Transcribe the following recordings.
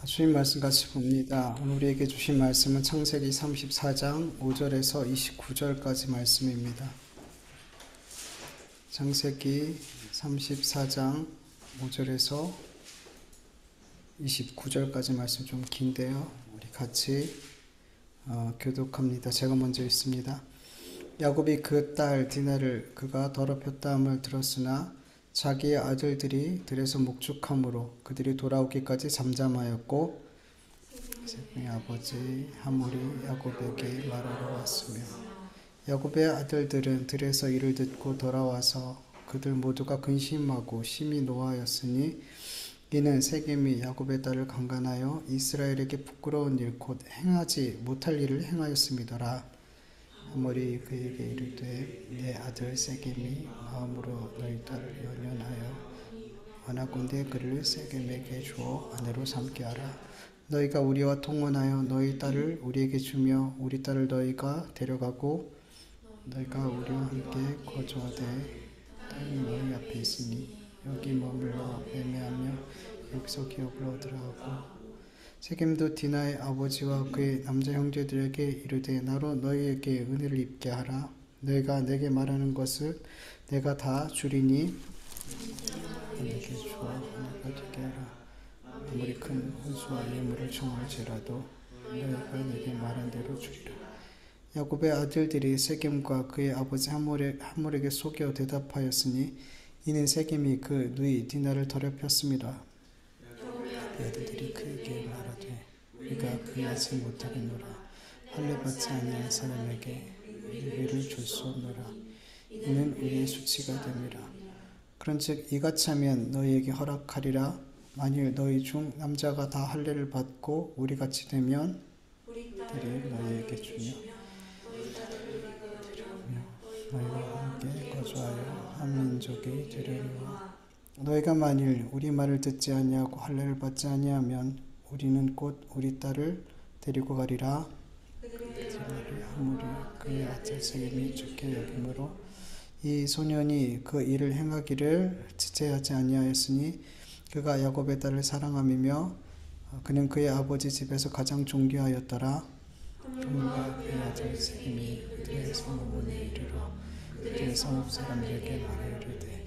주님 말씀 같이 봅니다. 오늘 우리에게 주신 말씀은 창세기 34장 5절에서 29절까지 말씀입니다. 창세기 34장 5절에서 29절까지 말씀 좀 긴데요. 우리 같이 교독합니다. 제가 먼저 읽습니다. 야곱이 그 딸 디나를 그가 더럽혔다함을 들었으나 자기의 아들들이 들에서 목축함으로 그들이 돌아오기까지 잠잠하였고 세겜의 아버지 하몰이 야곱에게 말하러 왔으며 야곱의 아들들은 들에서 이를 듣고 돌아와서 그들 모두가 근심하고 심히 노하였으니 이는 세겜이 야곱의 딸을 강간하여 이스라엘에게 부끄러운 일 곧 행하지 못할 일을 행하였음이더라. 하몰이 그에게 이르되 내 아들 세겜이 마음으로 너희 딸을 연연하여 원하건대 그를 세겜에게 주어 아내로 삼게 하라. 너희가 우리와 통혼하여 너희 딸을 우리에게 주며 우리 딸을 너희가 데려가고 너희가 우리와 함께 거주하되 딸이 너희 앞에 있으니 여기 머물러 매매하며 여기서 기업을 얻으라 하고 세겜도 디나의 아버지와 그의 남자 형제들에게 이르되 나로 너희에게 은혜를 입게 하라. 너희가 내게 말하는 것을 내가 다 주리니 내게 주어 은혜가 되게 하라. 아무리 큰 혼수와 예물을 청할지라도 너희가 내게 말한 대로 주리라. 야곱의 아들들이 세겜과 그의 아버지 하몰에게 속여 대답하였으니 이는 세겜이 그 누이 디나를 더럽혔습니다. 그 아들들이 그에게 말하되 우리가 그리하지 못하겠노라. 할례받지 아니한 사람에게 위를 줄 수 없노라. 이는 우리의 수치가 됨이라. 그런즉 이같이 하면 너희에게 허락하리라. 만일 너희 중 남자가 다 할례를 받고 우리같이 되면 들이 너희에게 주며 너희와 함께 거주하여 한 민족이 되려니와 너희가 만일 우리 말을 듣지 아니하고 할례를 받지 아니하면 우리는 곧 우리 딸을 데리고 가리라. 하몰이 그의 아들 세겜이 좋게 여김으로 이 소년이 그 일을 행하기를 지체하지 아니하였으니 그가 야곱의 딸을 사랑함이며 그는 그의 아버지 집에서 가장 존귀하였더라. 하몰과 그의 아들 세겜이 그들의 성읍문에 이르러 그들의 성읍 사람들에게 말하여 이르되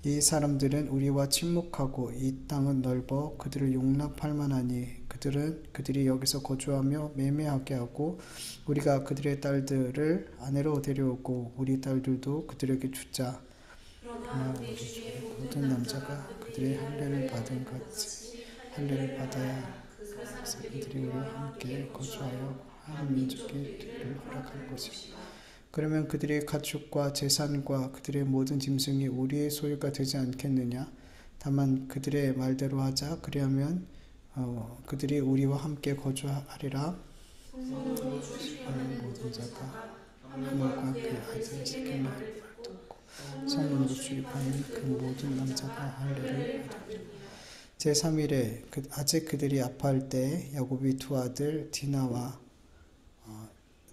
이 사람들은 우리와 친목하고 이 땅은 넓어 그들을 용납할 만하니 그들이 여기서 거주하며 매매하게 하고 우리가 그들의 딸들을 아내로 데려오고 우리 딸들도 그들에게 주자. 그러나 우리 중에 모든 남자가 그들의 할례를 받은 같이 할례를 받아야 그 사람들이 우리와 함께 거주하여 한 민족이 되기를 허락할 것이라. 그러면 그들의 가축과 재산과 그들의 모든 짐승이 우리의 소유가 되지 않겠느냐? 다만 그들의 말대로 하자. 그리하면 그들이 우리와 함께 거주하리라. 모든 자가 하몰과 그의 아들 세겜의 말을 듣고 성문으로 출입하는 그 모든 남자가 할례를 받으리라. 제3일에 아직 그들이 아파할 때에 야곱이 두 아들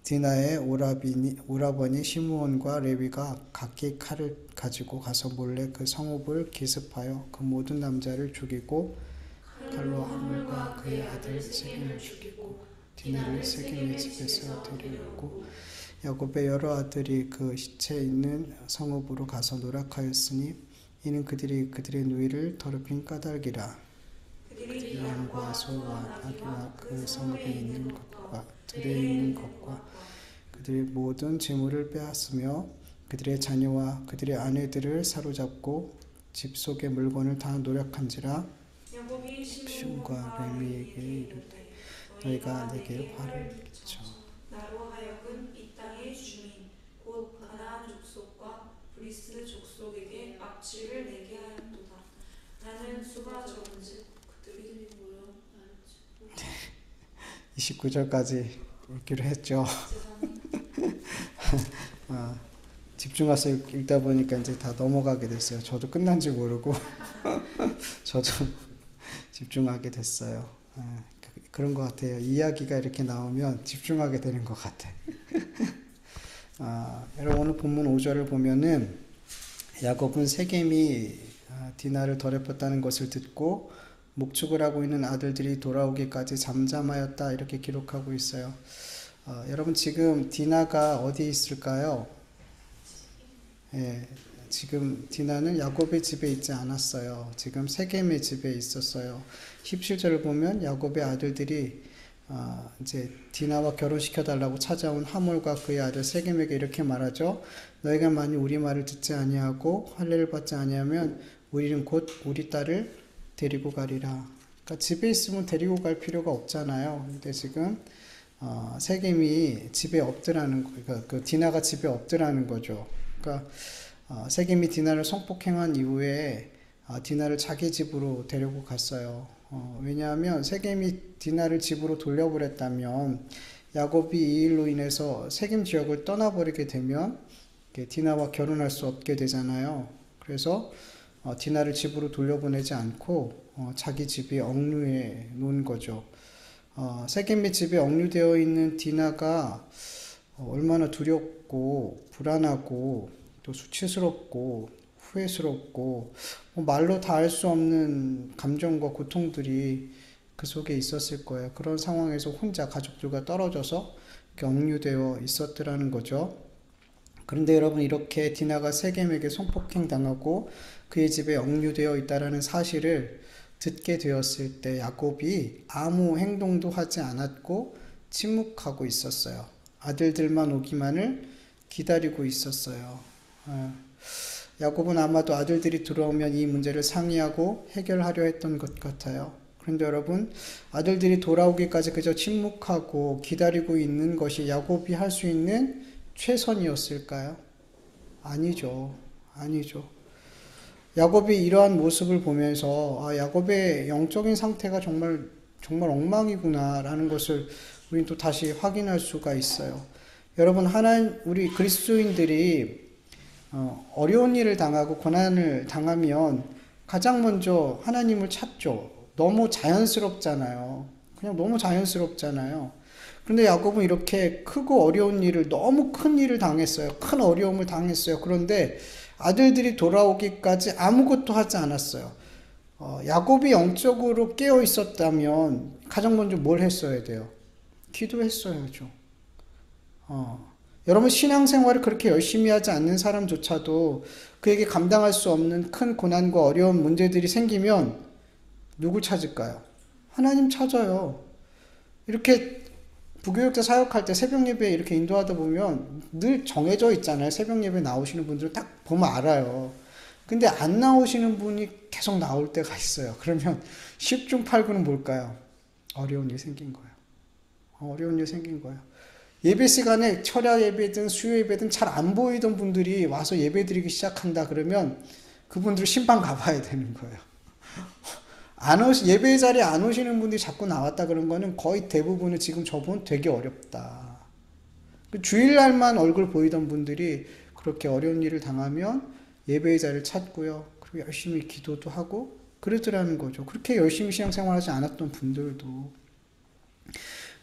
디나의 오라버니 시므온과 레위가 각기 칼을 가지고 가서 몰래 그 성읍을 기습하여 그 모든 남자를 죽이고 칼로 하몰과 그의 아들 세겜을 죽이고 디나를 세겜의 집에서 데려오고 야곱의 여러 아들이 그 시체 있는 성읍으로 가서 노력하였으니 이는 그들이 그들의 누이를 더럽힌 까닭이라. 그들이 양과 소와 나귀와 그 성읍에 있는 것과 들에 있는 것과 그들의 모든 재물을 빼앗으며 그들의 자녀와 그들의 아내들을 사로잡고 집 속의 물건을 다 노력한지라. 시므온과 레위에게 이르되 너희가 내게 화를 끼쳐 나로 하여금 이 땅의 주민 곧 가나안 족속과 브리스 족속에게 악취를 내게 하였도다. 나는 수가 적은즉 그들이 모여 29절까지 읽기로 했죠. 집중해서 읽다 보니까 이제 다 넘어가게 됐어요. 저도 끝난지 모르고 저도 집중하게 됐어요. 그런 것 같아요. 이야기가 이렇게 나오면 집중하게 되는 것 같아. 여러분 오늘 본문 5절을 보면은 야곱은 세겜이 디나를 더럽혔다는 것을 듣고 목축을 하고 있는 아들들이 돌아오기까지 잠잠하였다 이렇게 기록하고 있어요. 여러분 지금 디나가 어디 있을까요? 예, 지금 디나는 야곱의 집에 있지 않았어요. 지금 세겜의 집에 있었어요. 17절을 보면 야곱의 아들들이 이제 디나와 결혼시켜 달라고 찾아온 하몰과 그의 아들 세겜에게 이렇게 말하죠. 너희가 만일 우리 말을 듣지 아니하고 할례를 받지 아니하면 우리는 곧 우리 딸을 데리고 가리라. 그러니까 집에 있으면 데리고 갈 필요가 없잖아요. 근데 지금 세겜이 집에 없더라는 그러니까 그 디나가 집에 없더라는 거죠. 그러니까 세겜이 디나를 성폭행한 이후에 디나를 자기 집으로 데리고 갔어요. 왜냐하면 세겜이 디나를 집으로 돌려보냈다면 야곱이 이 일로 인해서 세겜 지역을 떠나버리게 되면 디나와 결혼할 수 없게 되잖아요. 그래서 디나를 집으로 돌려보내지 않고 자기 집에 억류해 놓은 거죠. 세겜의 집에 억류되어 있는 디나가 얼마나 두렵고 불안하고 또 수치스럽고 후회스럽고 말로 다 할 수 없는 감정과 고통들이 그 속에 있었을 거예요. 그런 상황에서 혼자 가족들과 떨어져서 억류되어 있었더라는 거죠. 그런데 여러분 이렇게 디나가 세겜에게 성폭행 당하고 그의 집에 억류되어 있다라는 사실을 듣게 되었을 때 야곱이 아무 행동도 하지 않았고 침묵하고 있었어요. 아들들만 오기만을 기다리고 있었어요. 야곱은 아마도 아들들이 들어오면 이 문제를 상의하고 해결하려 했던 것 같아요. 그런데 여러분, 아들들이 돌아오기까지 그저 침묵하고 기다리고 있는 것이 야곱이 할 수 있는 최선이었을까요? 아니죠. 아니죠. 야곱이 이러한 모습을 보면서 야곱의 영적인 상태가 정말 정말 엉망이구나라는 것을 우리는 또 다시 확인할 수가 있어요. 여러분, 우리 그리스도인들이 어려운 일을 당하고 고난을 당하면 가장 먼저 하나님을 찾죠. 너무 자연스럽잖아요. 그냥 너무 자연스럽잖아요. 그런데 야곱은 이렇게 크고 어려운 일을, 너무 큰 일을 당했어요. 큰 어려움을 당했어요. 그런데 아들들이 돌아오기까지 아무것도 하지 않았어요. 야곱이 영적으로 깨어 있었다면 가장 먼저 뭘 했어야 돼요? 기도했어야죠. 여러분 신앙생활을 그렇게 열심히 하지 않는 사람조차도 그에게 감당할 수 없는 큰 고난과 어려운 문제들이 생기면 누굴 찾을까요? 하나님 찾아요. 이렇게 부교육자 사역할 때 새벽 예배 이렇게 인도하다 보면 늘 정해져 있잖아요. 새벽 예배 나오시는 분들은 딱 보면 알아요. 근데 안 나오시는 분이 계속 나올 때가 있어요. 그러면 10중 8구는 뭘까요? 어려운 일 생긴 거예요. 어려운 일 생긴 거예요. 예배 시간에 철야 예배든 수요 예배든 잘 안 보이던 분들이 와서 예배 드리기 시작한다 그러면 그분들 심판 가봐야 되는 거예요. 예배 자리에 안 오시는 분들이 자꾸 나왔다 그런 거는 거의 대부분은 지금 저분 되게 어렵다. 주일날만 얼굴 보이던 분들이 그렇게 어려운 일을 당하면 예배의 자리를 찾고요. 그리고 열심히 기도도 하고 그러더라는 거죠. 그렇게 열심히 신앙생활하지 않았던 분들도.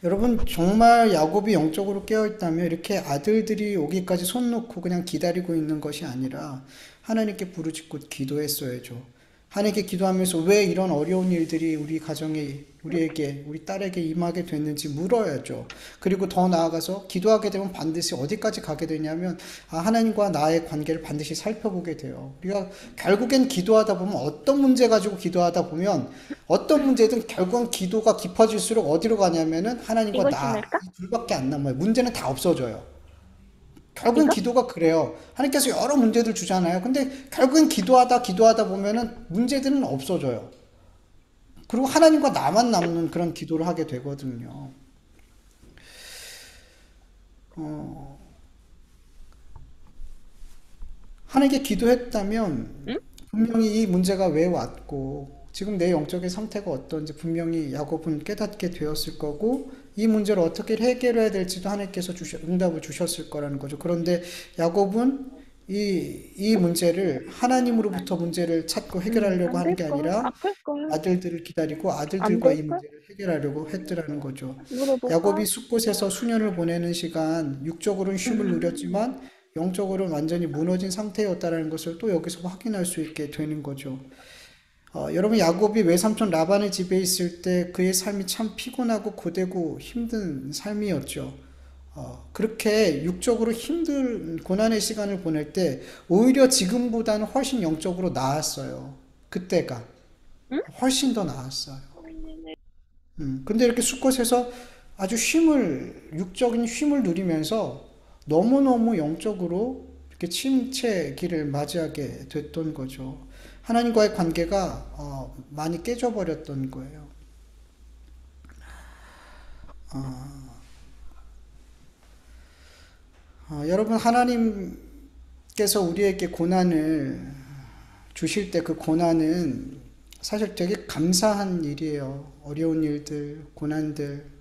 여러분 정말 야곱이 영적으로 깨어있다면 이렇게 아들들이 오기까지 손 놓고 그냥 기다리고 있는 것이 아니라 하나님께 부르짖고 기도했어야죠. 하나님께 기도하면서 왜 이런 어려운 일들이 우리 가정에, 우리 딸에게 임하게 됐는지 물어야죠. 그리고 더 나아가서 기도하게 되면 반드시 어디까지 가게 되냐면 하나님과 나의 관계를 반드시 살펴보게 돼요. 우리가 결국엔 기도하다 보면 어떤 문제 가지고 기도하다 보면 어떤 문제든 결국은 기도가 깊어질수록 어디로 가냐면은 하나님과 나 이 둘밖에 안 남아요. 문제는 다 없어져요. 결국엔 기도가 그래요. 하나님께서 여러 문제들 주잖아요. 근데 결국엔 기도하다 보면은 문제들은 없어져요. 그리고 하나님과 나만 남는 그런 기도를 하게 되거든요. 하나님께 기도했다면 분명히 이 문제가 왜 왔고 지금 내 영적인 상태가 어떤지 분명히 야곱은 깨닫게 되었을 거고 이 문제를 어떻게 해결해야 될지도 하나님께서 응답을 주셨을 거라는 거죠. 그런데 야곱은 이 문제를 하나님으로부터 문제를 찾고 해결하려고 하는 게 아니라 아들들을 기다리고 아들들과 이 문제를 해결하려고 했더라는 거죠. 야곱이 숲곳에서 수년을 보내는 시간 육적으로는 쉼을 누렸지만 영적으로는 완전히 무너진 상태였다는 것을 또 여기서 확인할 수 있게 되는 거죠. 여러분 야곱이 외삼촌 라반의 집에 있을 때 그의 삶이 참 피곤하고 고되고 힘든 삶이었죠. 그렇게 육적으로 힘든 고난의 시간을 보낼 때 오히려 지금보다는 훨씬 영적으로 나았어요. 그때가 응? 훨씬 더 나았어요. 근데 이렇게 숲곳에서 아주 육적인 쉼을 누리면서 너무너무 영적으로 이렇게 침체기를 맞이하게 됐던 거죠. 하나님과의 관계가 많이 깨져버렸던 거예요. 여러분, 하나님께서 우리에게 고난을 주실 때 그 고난은 사실 되게 감사한 일이에요. 어려운 일들, 고난들.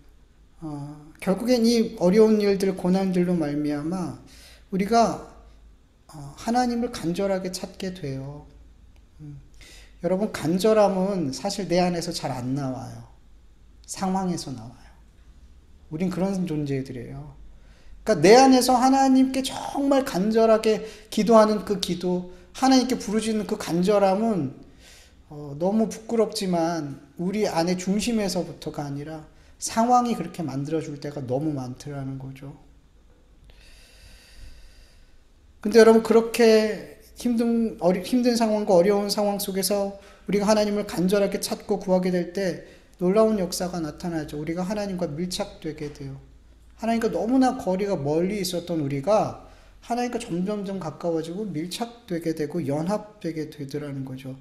결국엔 이 어려운 일들, 고난들로 말미암아 우리가 하나님을 간절하게 찾게 돼요. 여러분, 간절함은 사실 내 안에서 잘 안 나와요. 상황에서 나와요. 우린 그런 존재들이에요. 그러니까 내 안에서 하나님께 정말 간절하게 기도하는 그 기도, 하나님께 부르짖는 그 간절함은 너무 부끄럽지만 우리 안의 중심에서부터가 아니라 상황이 그렇게 만들어줄 때가 너무 많더라는 거죠. 근데 여러분, 그렇게 힘든 상황과 어려운 상황 속에서 우리가 하나님을 간절하게 찾고 구하게 될 때 놀라운 역사가 나타나죠. 우리가 하나님과 밀착되게 돼요. 하나님과 너무나 거리가 멀리 있었던 우리가 하나님과 점점점 가까워지고 밀착되게 되고 연합되게 되더라는 거죠.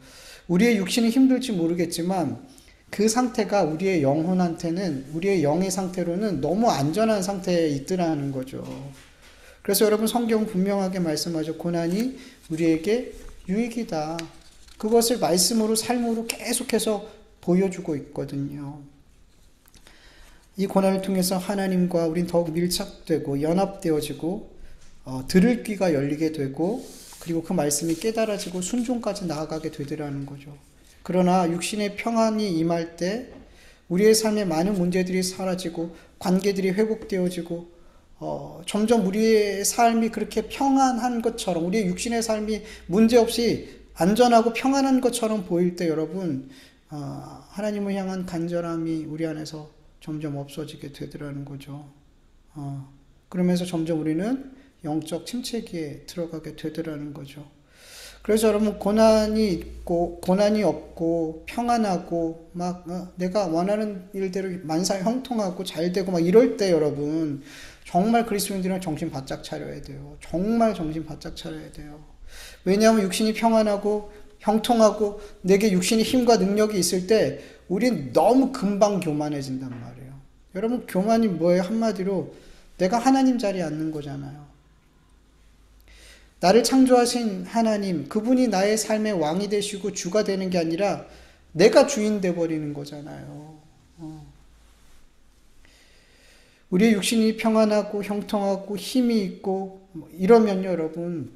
우리의 육신이 힘들지 모르겠지만 그 상태가 우리의 영혼한테는, 우리의 영의 상태로는 너무 안전한 상태에 있더라는 거죠. 그래서 여러분, 성경 분명하게 말씀하죠. 고난이 우리에게 유익이다. 그것을 말씀으로, 삶으로 계속해서 보여주고 있거든요. 이 고난을 통해서 하나님과 우린 더욱 밀착되고 연합되어지고 들을 귀가 열리게 되고, 그리고 그 말씀이 깨달아지고 순종까지 나아가게 되더라는 거죠. 그러나 육신의 평안이 임할 때 우리의 삶에 많은 문제들이 사라지고 관계들이 회복되어지고 점점 우리의 삶이 그렇게 평안한 것처럼, 우리의 육신의 삶이 문제없이 안전하고 평안한 것처럼 보일 때 여러분, 하나님을 향한 간절함이 우리 안에서 점점 없어지게 되더라는 거죠. 그러면서 점점 우리는 영적 침체기에 들어가게 되더라는 거죠. 그래서 여러분, 고난이 있고 고난이 없고 평안하고 막 내가 원하는 일대로 만사 형통하고 잘 되고 막 이럴 때 여러분, 정말 그리스도인들은 정신 바짝 차려야 돼요. 정말 정신 바짝 차려야 돼요. 왜냐하면 육신이 평안하고 형통하고 내게 육신의 힘과 능력이 있을 때 우린 너무 금방 교만해진단 말이에요. 여러분, 교만이 뭐예요? 한마디로 내가 하나님 자리에 앉는 거잖아요. 나를 창조하신 하나님, 그분이 나의 삶의 왕이 되시고 주가 되는 게 아니라 내가 주인 돼버리는 거잖아요. 우리의 육신이 평안하고 형통하고 힘이 있고 이러면요, 여러분,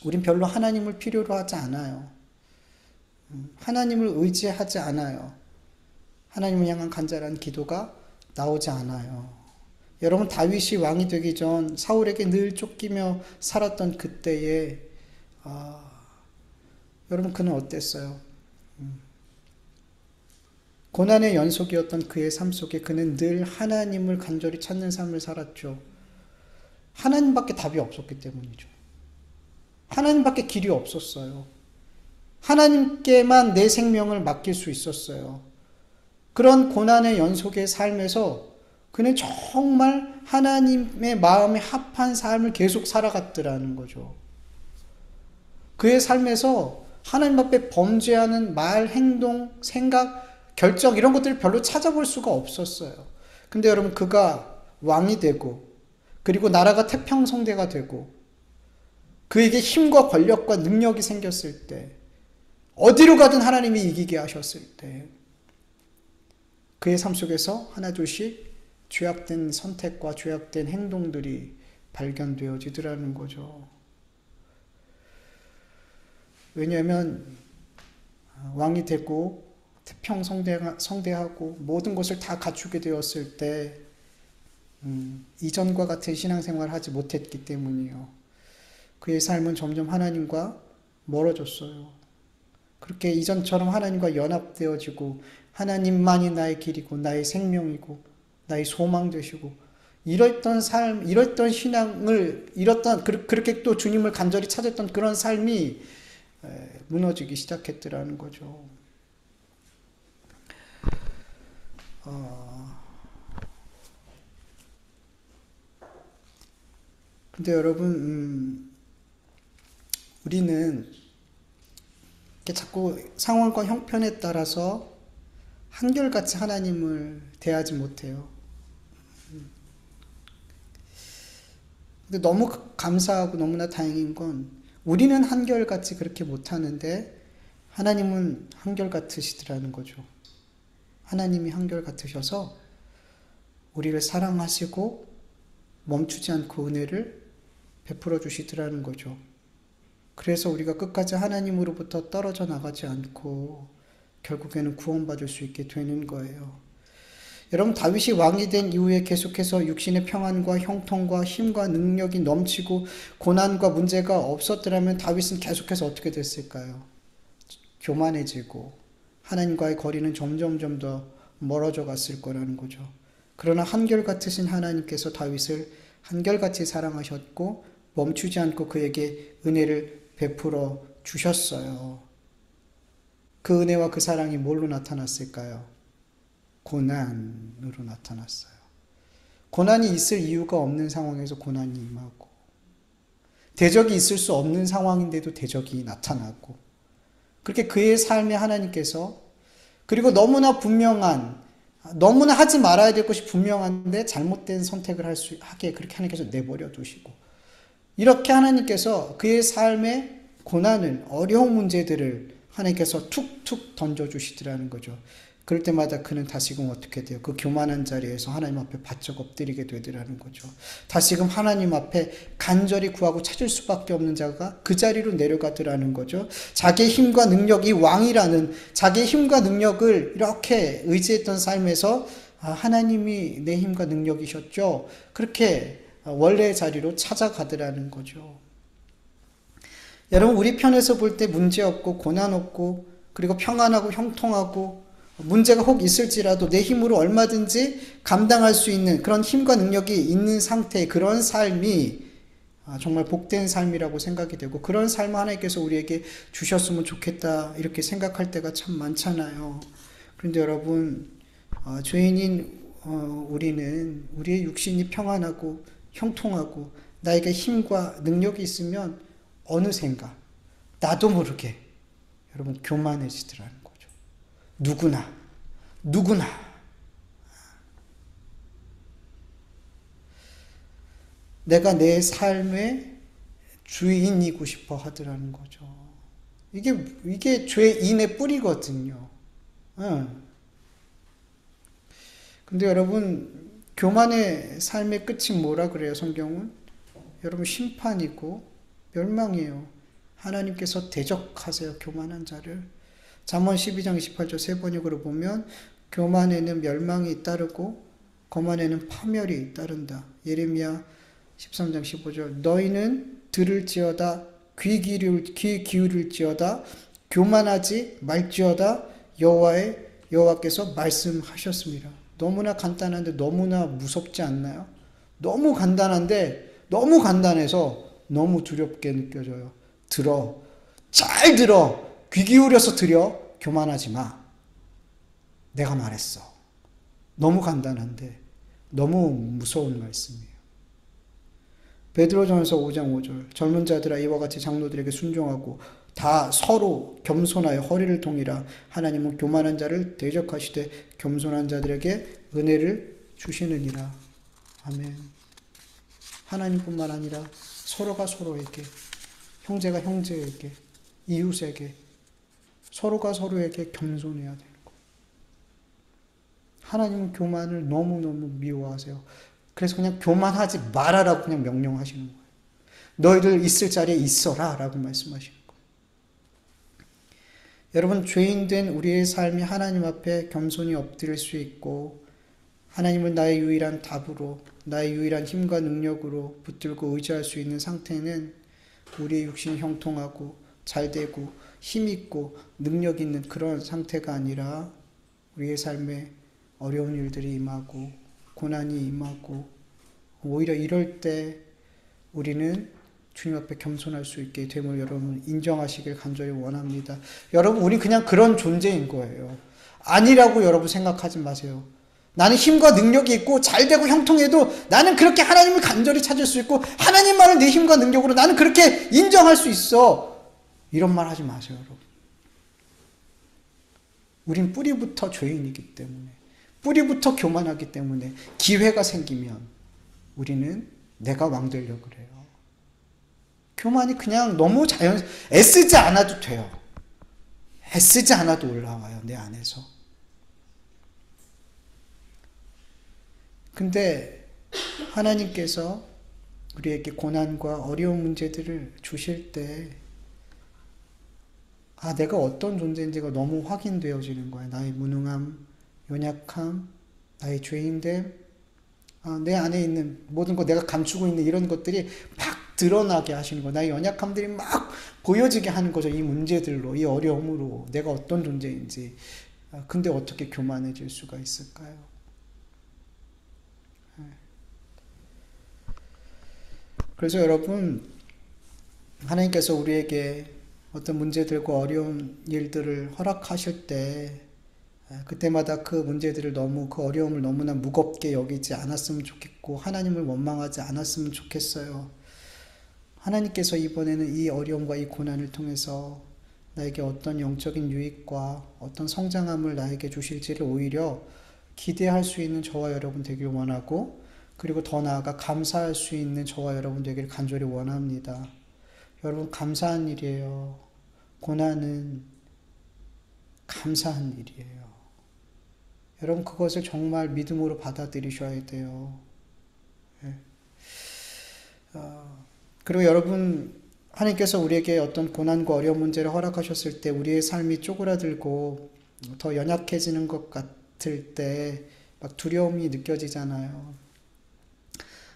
우린 별로 하나님을 필요로 하지 않아요. 하나님을 의지하지 않아요. 하나님을 향한 간절한 기도가 나오지 않아요. 여러분, 다윗이 왕이 되기 전 사울에게 늘 쫓기며 살았던 그때에 여러분, 그는 어땠어요? 고난의 연속이었던 그의 삶 속에 그는 늘 하나님을 간절히 찾는 삶을 살았죠. 하나님밖에 답이 없었기 때문이죠. 하나님밖에 길이 없었어요. 하나님께만 내 생명을 맡길 수 있었어요. 그런 고난의 연속의 삶에서 그는 정말 하나님의 마음에 합한 삶을 계속 살아갔더라는 거죠. 그의 삶에서 하나님 앞에 범죄하는 말, 행동, 생각, 결정 이런 것들을 별로 찾아볼 수가 없었어요. 근데 여러분, 그가 왕이 되고 그리고 나라가 태평성대가 되고 그에게 힘과 권력과 능력이 생겼을 때, 어디로 가든 하나님이 이기게 하셨을 때 그의 삶 속에서 하나둘씩 죄악된 선택과 죄악된 행동들이 발견되어지더라는 거죠. 왜냐하면 왕이 되고 태평성대하고 모든 것을 다 갖추게 되었을 때 이전과 같은 신앙생활을 하지 못했기 때문이에요. 그의 삶은 점점 하나님과 멀어졌어요. 그렇게 이전처럼 하나님과 연합되어지고 하나님만이 나의 길이고 나의 생명이고 나의 소망 되시고 이랬던 삶, 이랬던 신앙을 그렇게 또 주님을 간절히 찾았던 그런 삶이 무너지기 시작했더라는 거죠. 근데 여러분, 우리는 자꾸 상황과 형편에 따라서 한결같이 하나님을 대하지 못해요. 근데 너무 감사하고 너무나 다행인 건 우리는 한결같이 그렇게 못하는데 하나님은 한결같으시더라는 거죠. 하나님이 한결같으셔서 우리를 사랑하시고 멈추지 않고 은혜를 베풀어 주시더라는 거죠. 그래서 우리가 끝까지 하나님으로부터 떨어져 나가지 않고 결국에는 구원받을 수 있게 되는 거예요. 여러분, 다윗이 왕이 된 이후에 계속해서 육신의 평안과 형통과 힘과 능력이 넘치고 고난과 문제가 없었더라면 다윗은 계속해서 어떻게 됐을까요? 교만해지고 하나님과의 거리는 점점점 더 멀어져 갔을 거라는 거죠. 그러나 한결같으신 하나님께서 다윗을 한결같이 사랑하셨고 멈추지 않고 그에게 은혜를 베풀어 주셨어요. 그 은혜와 그 사랑이 뭘로 나타났을까요? 고난으로 나타났어요. 고난이 있을 이유가 없는 상황에서 고난이 임하고, 대적이 있을 수 없는 상황인데도 대적이 나타나고, 그렇게 그의 삶에 하나님께서, 그리고 너무나 분명한, 너무나 하지 말아야 될 것이 분명한데 잘못된 선택을 하게 그렇게 하나님께서 내버려 두시고, 이렇게 하나님께서 그의 삶의 고난을, 어려운 문제들을 하나님께서 툭툭 던져주시더라는 거죠. 그럴 때마다 그는 다시금 어떻게 돼요? 그 교만한 자리에서 하나님 앞에 바짝 엎드리게 되더라는 거죠. 다시금 하나님 앞에 간절히 구하고 찾을 수밖에 없는 자가 그 자리로 내려가더라는 거죠. 자기의 힘과 능력이 왕이라는 자기의 힘과 능력을 이렇게 의지했던 삶에서 하나님이 내 힘과 능력이셨죠. 그렇게 원래의 자리로 찾아가더라는 거죠. 여러분, 우리 편에서 볼 때 문제 없고 고난 없고 그리고 평안하고 형통하고 문제가 혹 있을지라도 내 힘으로 얼마든지 감당할 수 있는 그런 힘과 능력이 있는 상태의 그런 삶이 정말 복된 삶이라고 생각이 되고, 그런 삶을 하나님께서 우리에게 주셨으면 좋겠다 이렇게 생각할 때가 참 많잖아요. 그런데 여러분, 죄인인 우리는 우리의 육신이 평안하고 형통하고 나에게 힘과 능력이 있으면 어느샌가 나도 모르게 여러분 교만해지더라는 거죠. 누구나 내가 내 삶의 주인이고 싶어 하더라는 거죠. 이게 죄인의 뿌리거든요. 근데 여러분, 교만의 삶의 끝이 뭐라 그래요, 성경은? 여러분, 심판이고 멸망이에요. 하나님께서 대적하세요, 교만한 자를. 잠언 12장 28절 세 번역으로 보면 교만에는 멸망이 따르고 거만에는 파멸이 따른다. 예레미야 13장 15절 너희는 들을지어다 귀 기울일지어다 교만하지 말지어다 여호와께서 말씀하셨습니다. 너무나 간단한데 너무나 무섭지 않나요? 너무 간단한데 너무 간단해서 너무 두렵게 느껴져요. 잘 들어. 귀 기울여서 들여. 교만하지 마. 내가 말했어. 너무 간단한데 너무 무서운 말씀이에요. 베드로전서 5장 5절 젊은 자들아 이와 같이 장로들에게 순종하고 다 서로 겸손하여 허리를 동이라. 하나님은 교만한 자를 대적하시되 겸손한 자들에게 은혜를 주시느니라. 아멘. 하나님뿐만 아니라 서로가 서로에게, 형제가 형제에게, 이웃에게, 서로가 서로에게 겸손해야 되는 거예요. 하나님은 교만을 너무너무 미워하세요. 그래서 그냥 교만하지 말아라고 그냥 명령하시는 거예요. 너희들 있을 자리에 있어라 라고 말씀하시는 거예요. 여러분, 죄인된 우리의 삶이 하나님 앞에 겸손히 엎드릴 수 있고 하나님을 나의 유일한 답으로, 나의 유일한 힘과 능력으로 붙들고 의지할 수 있는 상태는 우리의 육신이 형통하고 잘되고 힘 있고 능력 있는 그런 상태가 아니라 우리의 삶에 어려운 일들이 임하고 고난이 임하고 오히려 이럴 때 우리는 주님 앞에 겸손할 수 있게 됨을 여러분 인정하시길 간절히 원합니다. 여러분, 우리 그냥 그런 존재인 거예요. 아니라고 여러분 생각하지 마세요. 나는 힘과 능력이 있고 잘되고 형통해도 나는 그렇게 하나님을 간절히 찾을 수 있고 하나님만을 내 힘과 능력으로 나는 그렇게 인정할 수 있어. 이런 말 하지 마세요, 여러분. 우린 뿌리부터 죄인이기 때문에, 뿌리부터 교만하기 때문에 기회가 생기면 우리는 내가 왕 되려고 그래요. 교만이 그냥 너무 애쓰지 않아도 돼요. 애쓰지 않아도 올라와요, 내 안에서. 근데 하나님께서 우리에게 고난과 어려운 문제들을 주실 때 내가 어떤 존재인지가 너무 확인되어지는 거예요. 나의 무능함, 연약함, 나의 죄인됨, 내 안에 있는 모든 것, 내가 감추고 있는 이런 것들이 막 드러나게 하시는 거예요. 나의 연약함들이 막 보여지게 하는 거죠. 이 문제들로, 이 어려움으로 내가 어떤 존재인지. 근데 어떻게 교만해질 수가 있을까요? 그래서 여러분, 하나님께서 우리에게 어떤 문제들과 어려운 일들을 허락하실 때 그때마다 그 문제들을 너무, 그 어려움을 너무나 무겁게 여기지 않았으면 좋겠고 하나님을 원망하지 않았으면 좋겠어요. 하나님께서 이번에는 이 어려움과 이 고난을 통해서 나에게 어떤 영적인 유익과 어떤 성장함을 나에게 주실지를 오히려 기대할 수 있는 저와 여러분 되길 원하고, 그리고 더 나아가 감사할 수 있는 저와 여러분 되길 간절히 원합니다. 여러분, 감사한 일이에요. 고난은 감사한 일이에요. 여러분, 그것을 정말 믿음으로 받아들이셔야 돼요. 그리고 여러분, 하나님께서 우리에게 어떤 고난과 어려운 문제를 허락하셨을 때 우리의 삶이 쪼그라들고 더 연약해지는 것 같을 때 막 두려움이 느껴지잖아요.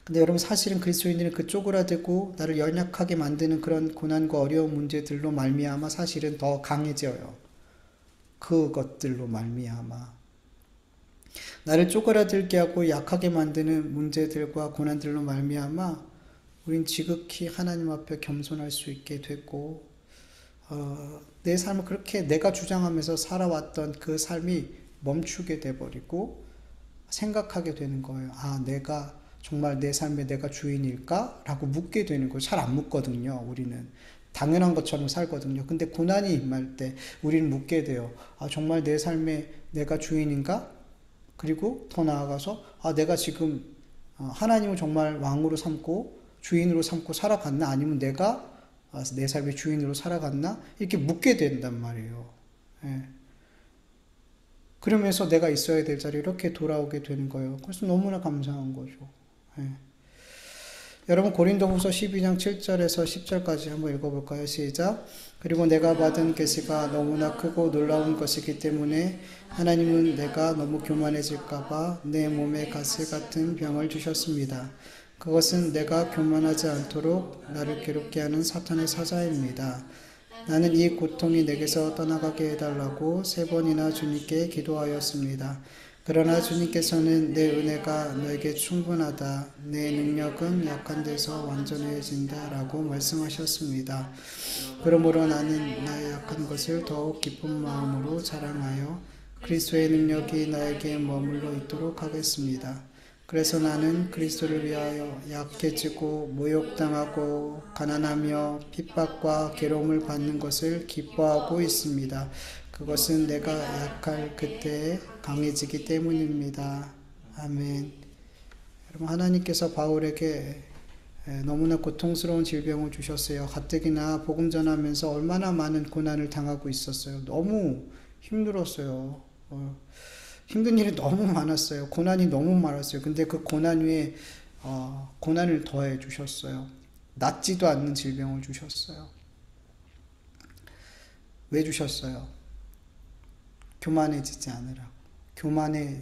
근데 여러분, 사실은 그리스도인들은 그 쪼그라들고 나를 연약하게 만드는 그런 고난과 어려운 문제들로 말미암아 사실은 더 강해져요. 그것들로 말미암아 나를 쪼그라들게 하고 약하게 만드는 문제들과 고난들로 말미암아 우린 지극히 하나님 앞에 겸손할 수 있게 되고, 내 삶을 그렇게 내가 주장하면서 살아왔던 그 삶이 멈추게 돼버리고 생각하게 되는 거예요. 내가 정말 내 삶에 내가 주인일까? 라고 묻게 되는 거예요. 잘 안 묻거든요, 우리는. 당연한 것처럼 살거든요. 근데 고난이 임할 때 우리는 묻게 돼요. 정말 내 삶에 내가 주인인가? 그리고 더 나아가서 내가 지금 하나님을 정말 왕으로 삼고 주인으로 삼고 살아갔나? 아니면 내가 내 삶의 주인으로 살아갔나? 이렇게 묻게 된단 말이에요. 그러면서 내가 있어야 될 자리에 이렇게 돌아오게 되는 거예요. 그래서 너무나 감사한 거죠. 여러분, 고린도후서 12장 7절에서 10절까지 한번 읽어볼까요? 시작. 그리고 내가 받은 계시가 너무나 크고 놀라운 것이기 때문에 하나님은 내가 너무 교만해질까봐 내 몸에 가시 같은 병을 주셨습니다. 그것은 내가 교만하지 않도록 나를 괴롭게 하는 사탄의 사자입니다. 나는 이 고통이 내게서 떠나가게 해달라고 3번이나 주님께 기도하였습니다. 그러나 주님께서는 내 은혜가 너에게 충분하다. 내 능력은 약한 데서 완전해진다. 라고 말씀하셨습니다. 그러므로 나는 나의 약한 것을 더욱 기쁜 마음으로 자랑하여 그리스도의 능력이 나에게 머물러 있도록 하겠습니다. 그래서 나는 그리스도를 위하여 약해지고 모욕당하고 가난하며 핍박과 괴로움을 받는 것을 기뻐하고 있습니다. 그것은 내가 약할 그때에 강해지기 때문입니다. 아멘. 여러분, 하나님께서 바울에게 너무나 고통스러운 질병을 주셨어요. 가뜩이나 복음 전하면서 얼마나 많은 고난을 당하고 있었어요. 너무 힘들었어요. 힘든 일이 너무 많았어요. 고난이 너무 많았어요. 근데 그 고난 위에 고난을 더해 주셨어요. 낫지도 않는 질병을 주셨어요. 왜 주셨어요? 교만해지지 않으라고.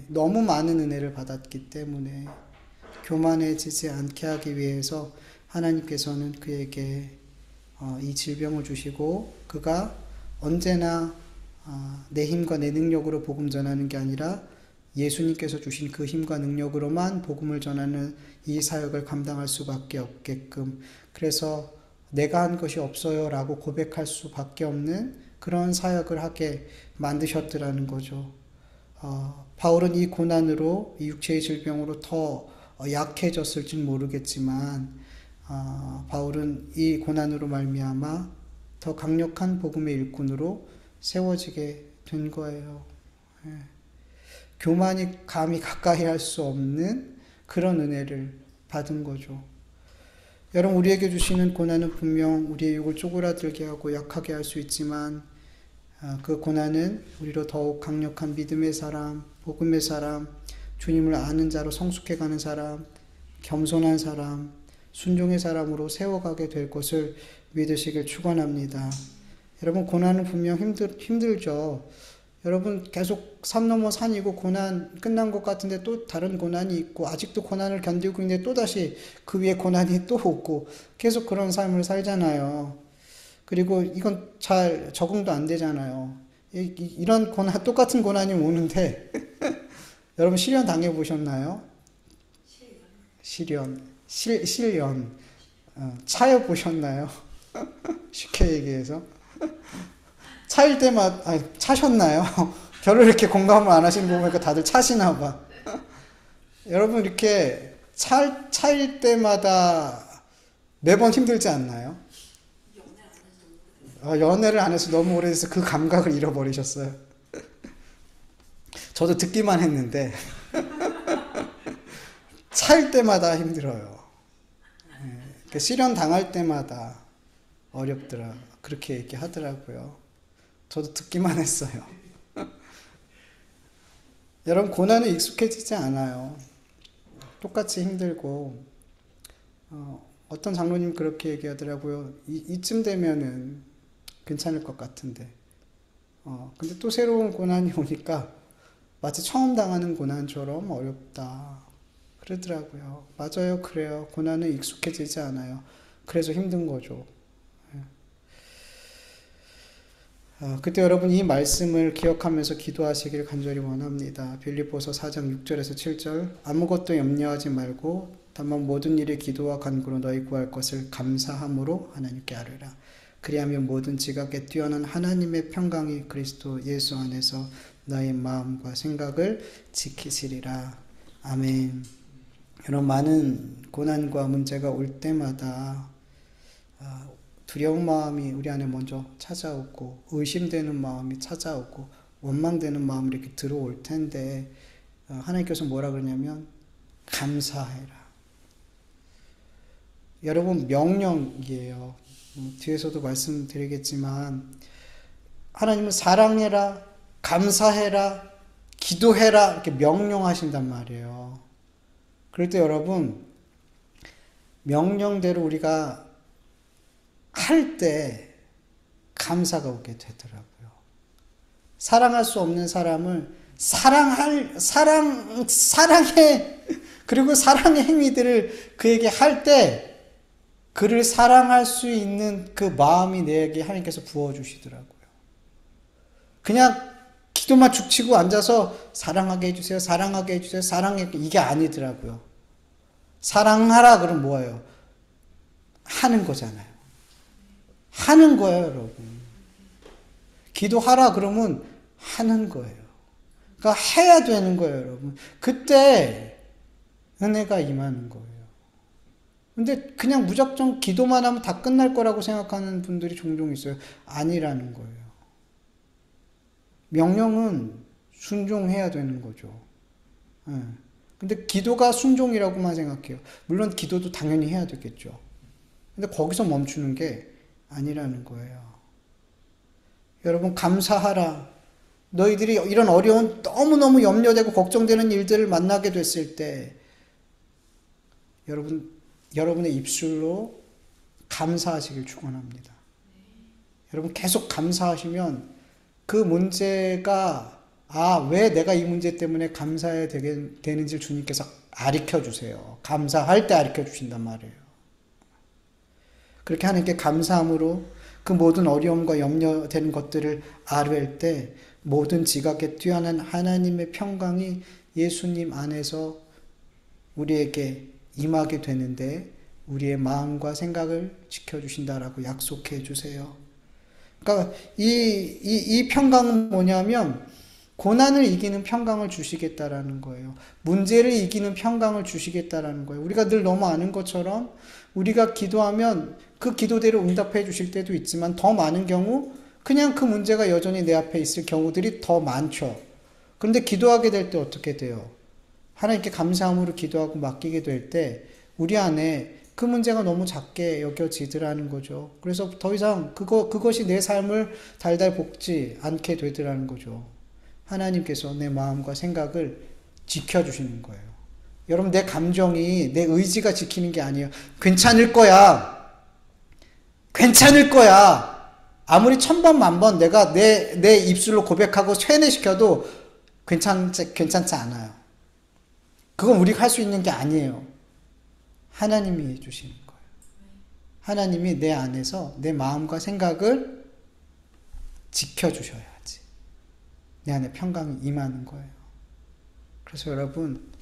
너무 많은 은혜를 받았기 때문에 교만해지지 않게 하기 위해서 하나님께서는 그에게 이 질병을 주시고 그가 언제나 내 힘과 내 능력으로 복음 전하는 게 아니라 예수님께서 주신 그 힘과 능력으로만 복음을 전하는 이 사역을 감당할 수밖에 없게끔, 그래서 내가 한 것이 없어요 라고 고백할 수밖에 없는 그런 사역을 하게 만드셨더라는 거죠. 바울은 이 고난으로, 이 육체의 질병으로 더 약해졌을진 모르겠지만 바울은 이 고난으로 말미암아 더 강력한 복음의 일꾼으로 세워지게 된 거예요. 교만이 감히 가까이 할 수 없는 그런 은혜를 받은 거죠. 여러분, 우리에게 주시는 고난은 분명 우리의 육을 쪼그라들게 하고 약하게 할 수 있지만 그 고난은 우리로 더욱 강력한 믿음의 사람, 복음의 사람, 주님을 아는 자로 성숙해가는 사람, 겸손한 사람, 순종의 사람으로 세워가게 될 것을 믿으시길 축원합니다. 여러분, 고난은 분명 힘들죠. 여러분, 계속 산 넘어 산이고 고난 끝난 것 같은데 또 다른 고난이 있고 아직도 고난을 견디고 있는데 또다시 그 위에 고난이 또 오고 계속 그런 삶을 살잖아요. 그리고 이건 잘 적응도 안 되잖아요. 이런 고난, 똑같은 고난이 오는데 여러분 실연 당해보셨나요? 실연. 차여 보셨나요? 쉽게 얘기해서. 차일 때마다, 차셨나요? 별로 이렇게 공감을 안 하시는 거 보니까 다들 차시나 봐. 여러분, 이렇게 차일 때마다 매번 힘들지 않나요? 연애를 안 해서 너무 오래돼서 그 감각을 잃어버리셨어요. 저도 듣기만 했는데 차일 때마다 힘들어요. 시련 당할 때마다 어렵더라. 그렇게 얘기하더라고요. 저도 듣기만 했어요. 여러분, 고난에 익숙해지지 않아요. 똑같이 힘들고 어떤 장로님 그렇게 얘기하더라고요. 이쯤 되면은 괜찮을 것 같은데 근데 또 새로운 고난이 오니까 마치 처음 당하는 고난처럼 어렵다 그러더라고요. 맞아요. 그래요. 고난은 익숙해지지 않아요. 그래서 힘든 거죠. 그때 여러분 이 말씀을 기억하면서 기도하시길 간절히 원합니다. 빌립보서 4장 6절에서 7절 아무것도 염려하지 말고 다만 모든 일에 기도와 간구로 너희 구할 것을 감사함으로 하나님께 아뢰라. 그리하면 모든 지각에 뛰어난 하나님의 평강이 그리스도 예수 안에서 너의 마음과 생각을 지키시리라. 아멘. 여러분, 많은 고난과 문제가 올 때마다 두려운 마음이 우리 안에 먼저 찾아오고 의심되는 마음이 찾아오고 원망되는 마음이 이렇게 들어올 텐데 하나님께서 뭐라 그러냐면 감사해라. 여러분, 명령이에요. 뒤에서도 말씀드리겠지만 하나님은 사랑해라, 감사해라, 기도해라 이렇게 명령하신단 말이에요. 그럴 때 여러분, 명령대로 우리가 할 때 감사가 오게 되더라고요. 사랑할 수 없는 사람을 사랑해 그리고 사랑의 행위들을 그에게 할 때 그를 사랑할 수 있는 그 마음이 내게 하나님께서 부어주시더라고요. 그냥 기도만 죽치고 앉아서 사랑하게 해주세요, 사랑하게 해주세요, 사랑해, 이게 아니더라고요. 사랑하라 그러면 뭐예요? 하는 거잖아요. 하는 거예요, 여러분. 기도하라 그러면 하는 거예요. 그러니까 해야 되는 거예요, 여러분. 그때 은혜가 임하는 거예요. 근데 그냥 무작정 기도만 하면 다 끝날 거라고 생각하는 분들이 종종 있어요. 아니라는 거예요. 명령은 순종해야 되는 거죠. 근데 기도가 순종이라고만 생각해요. 물론 기도도 당연히 해야 되겠죠. 근데 거기서 멈추는 게 아니라는 거예요. 여러분, 감사하라. 너희들이 이런 어려운 너무너무 염려되고 걱정되는 일들을 만나게 됐을 때 여러분의 입술로 감사하시길 축원합니다. 여러분, 계속 감사하시면 그 문제가 왜 내가 이 문제 때문에 감사해야 되는지를 주님께서 가르쳐 주세요. 감사할 때 가르쳐 주신단 말이에요. 그렇게 하나님께 감사함으로 그 모든 어려움과 염려되는 것들을 아뢰할 때 모든 지각에 뛰어난 하나님의 평강이 예수님 안에서 우리에게 임하게 되는데 우리의 마음과 생각을 지켜주신다라고 약속해 주세요. 그러니까 이 평강은 뭐냐면 고난을 이기는 평강을 주시겠다라는 거예요. 문제를 이기는 평강을 주시겠다라는 거예요. 우리가 늘 너무 아는 것처럼 우리가 기도하면 그 기도대로 응답해 주실 때도 있지만 더 많은 경우 그냥 그 문제가 여전히 내 앞에 있을 경우들이 더 많죠. 그런데 기도하게 될 때 어떻게 돼요? 하나님께 감사함으로 기도하고 맡기게 될 때 우리 안에 그 문제가 너무 작게 여겨지더라는 거죠. 그래서 더 이상 그것이 내 삶을 달달 볶지 않게 되더라는 거죠. 하나님께서 내 마음과 생각을 지켜주시는 거예요. 여러분, 내 감정이 내 의지가 지키는 게 아니에요. 괜찮을 거야. 괜찮을 거야. 아무리 천번 만번 내가 내 입술로 고백하고 세뇌시켜도 괜찮지 않아요. 그건 우리가 할 수 있는 게 아니에요. 하나님이 해주시는 거예요. 하나님이 내 안에서 내 마음과 생각을 지켜주셔야지 내 안에 평강이 임하는 거예요. 그래서 여러분,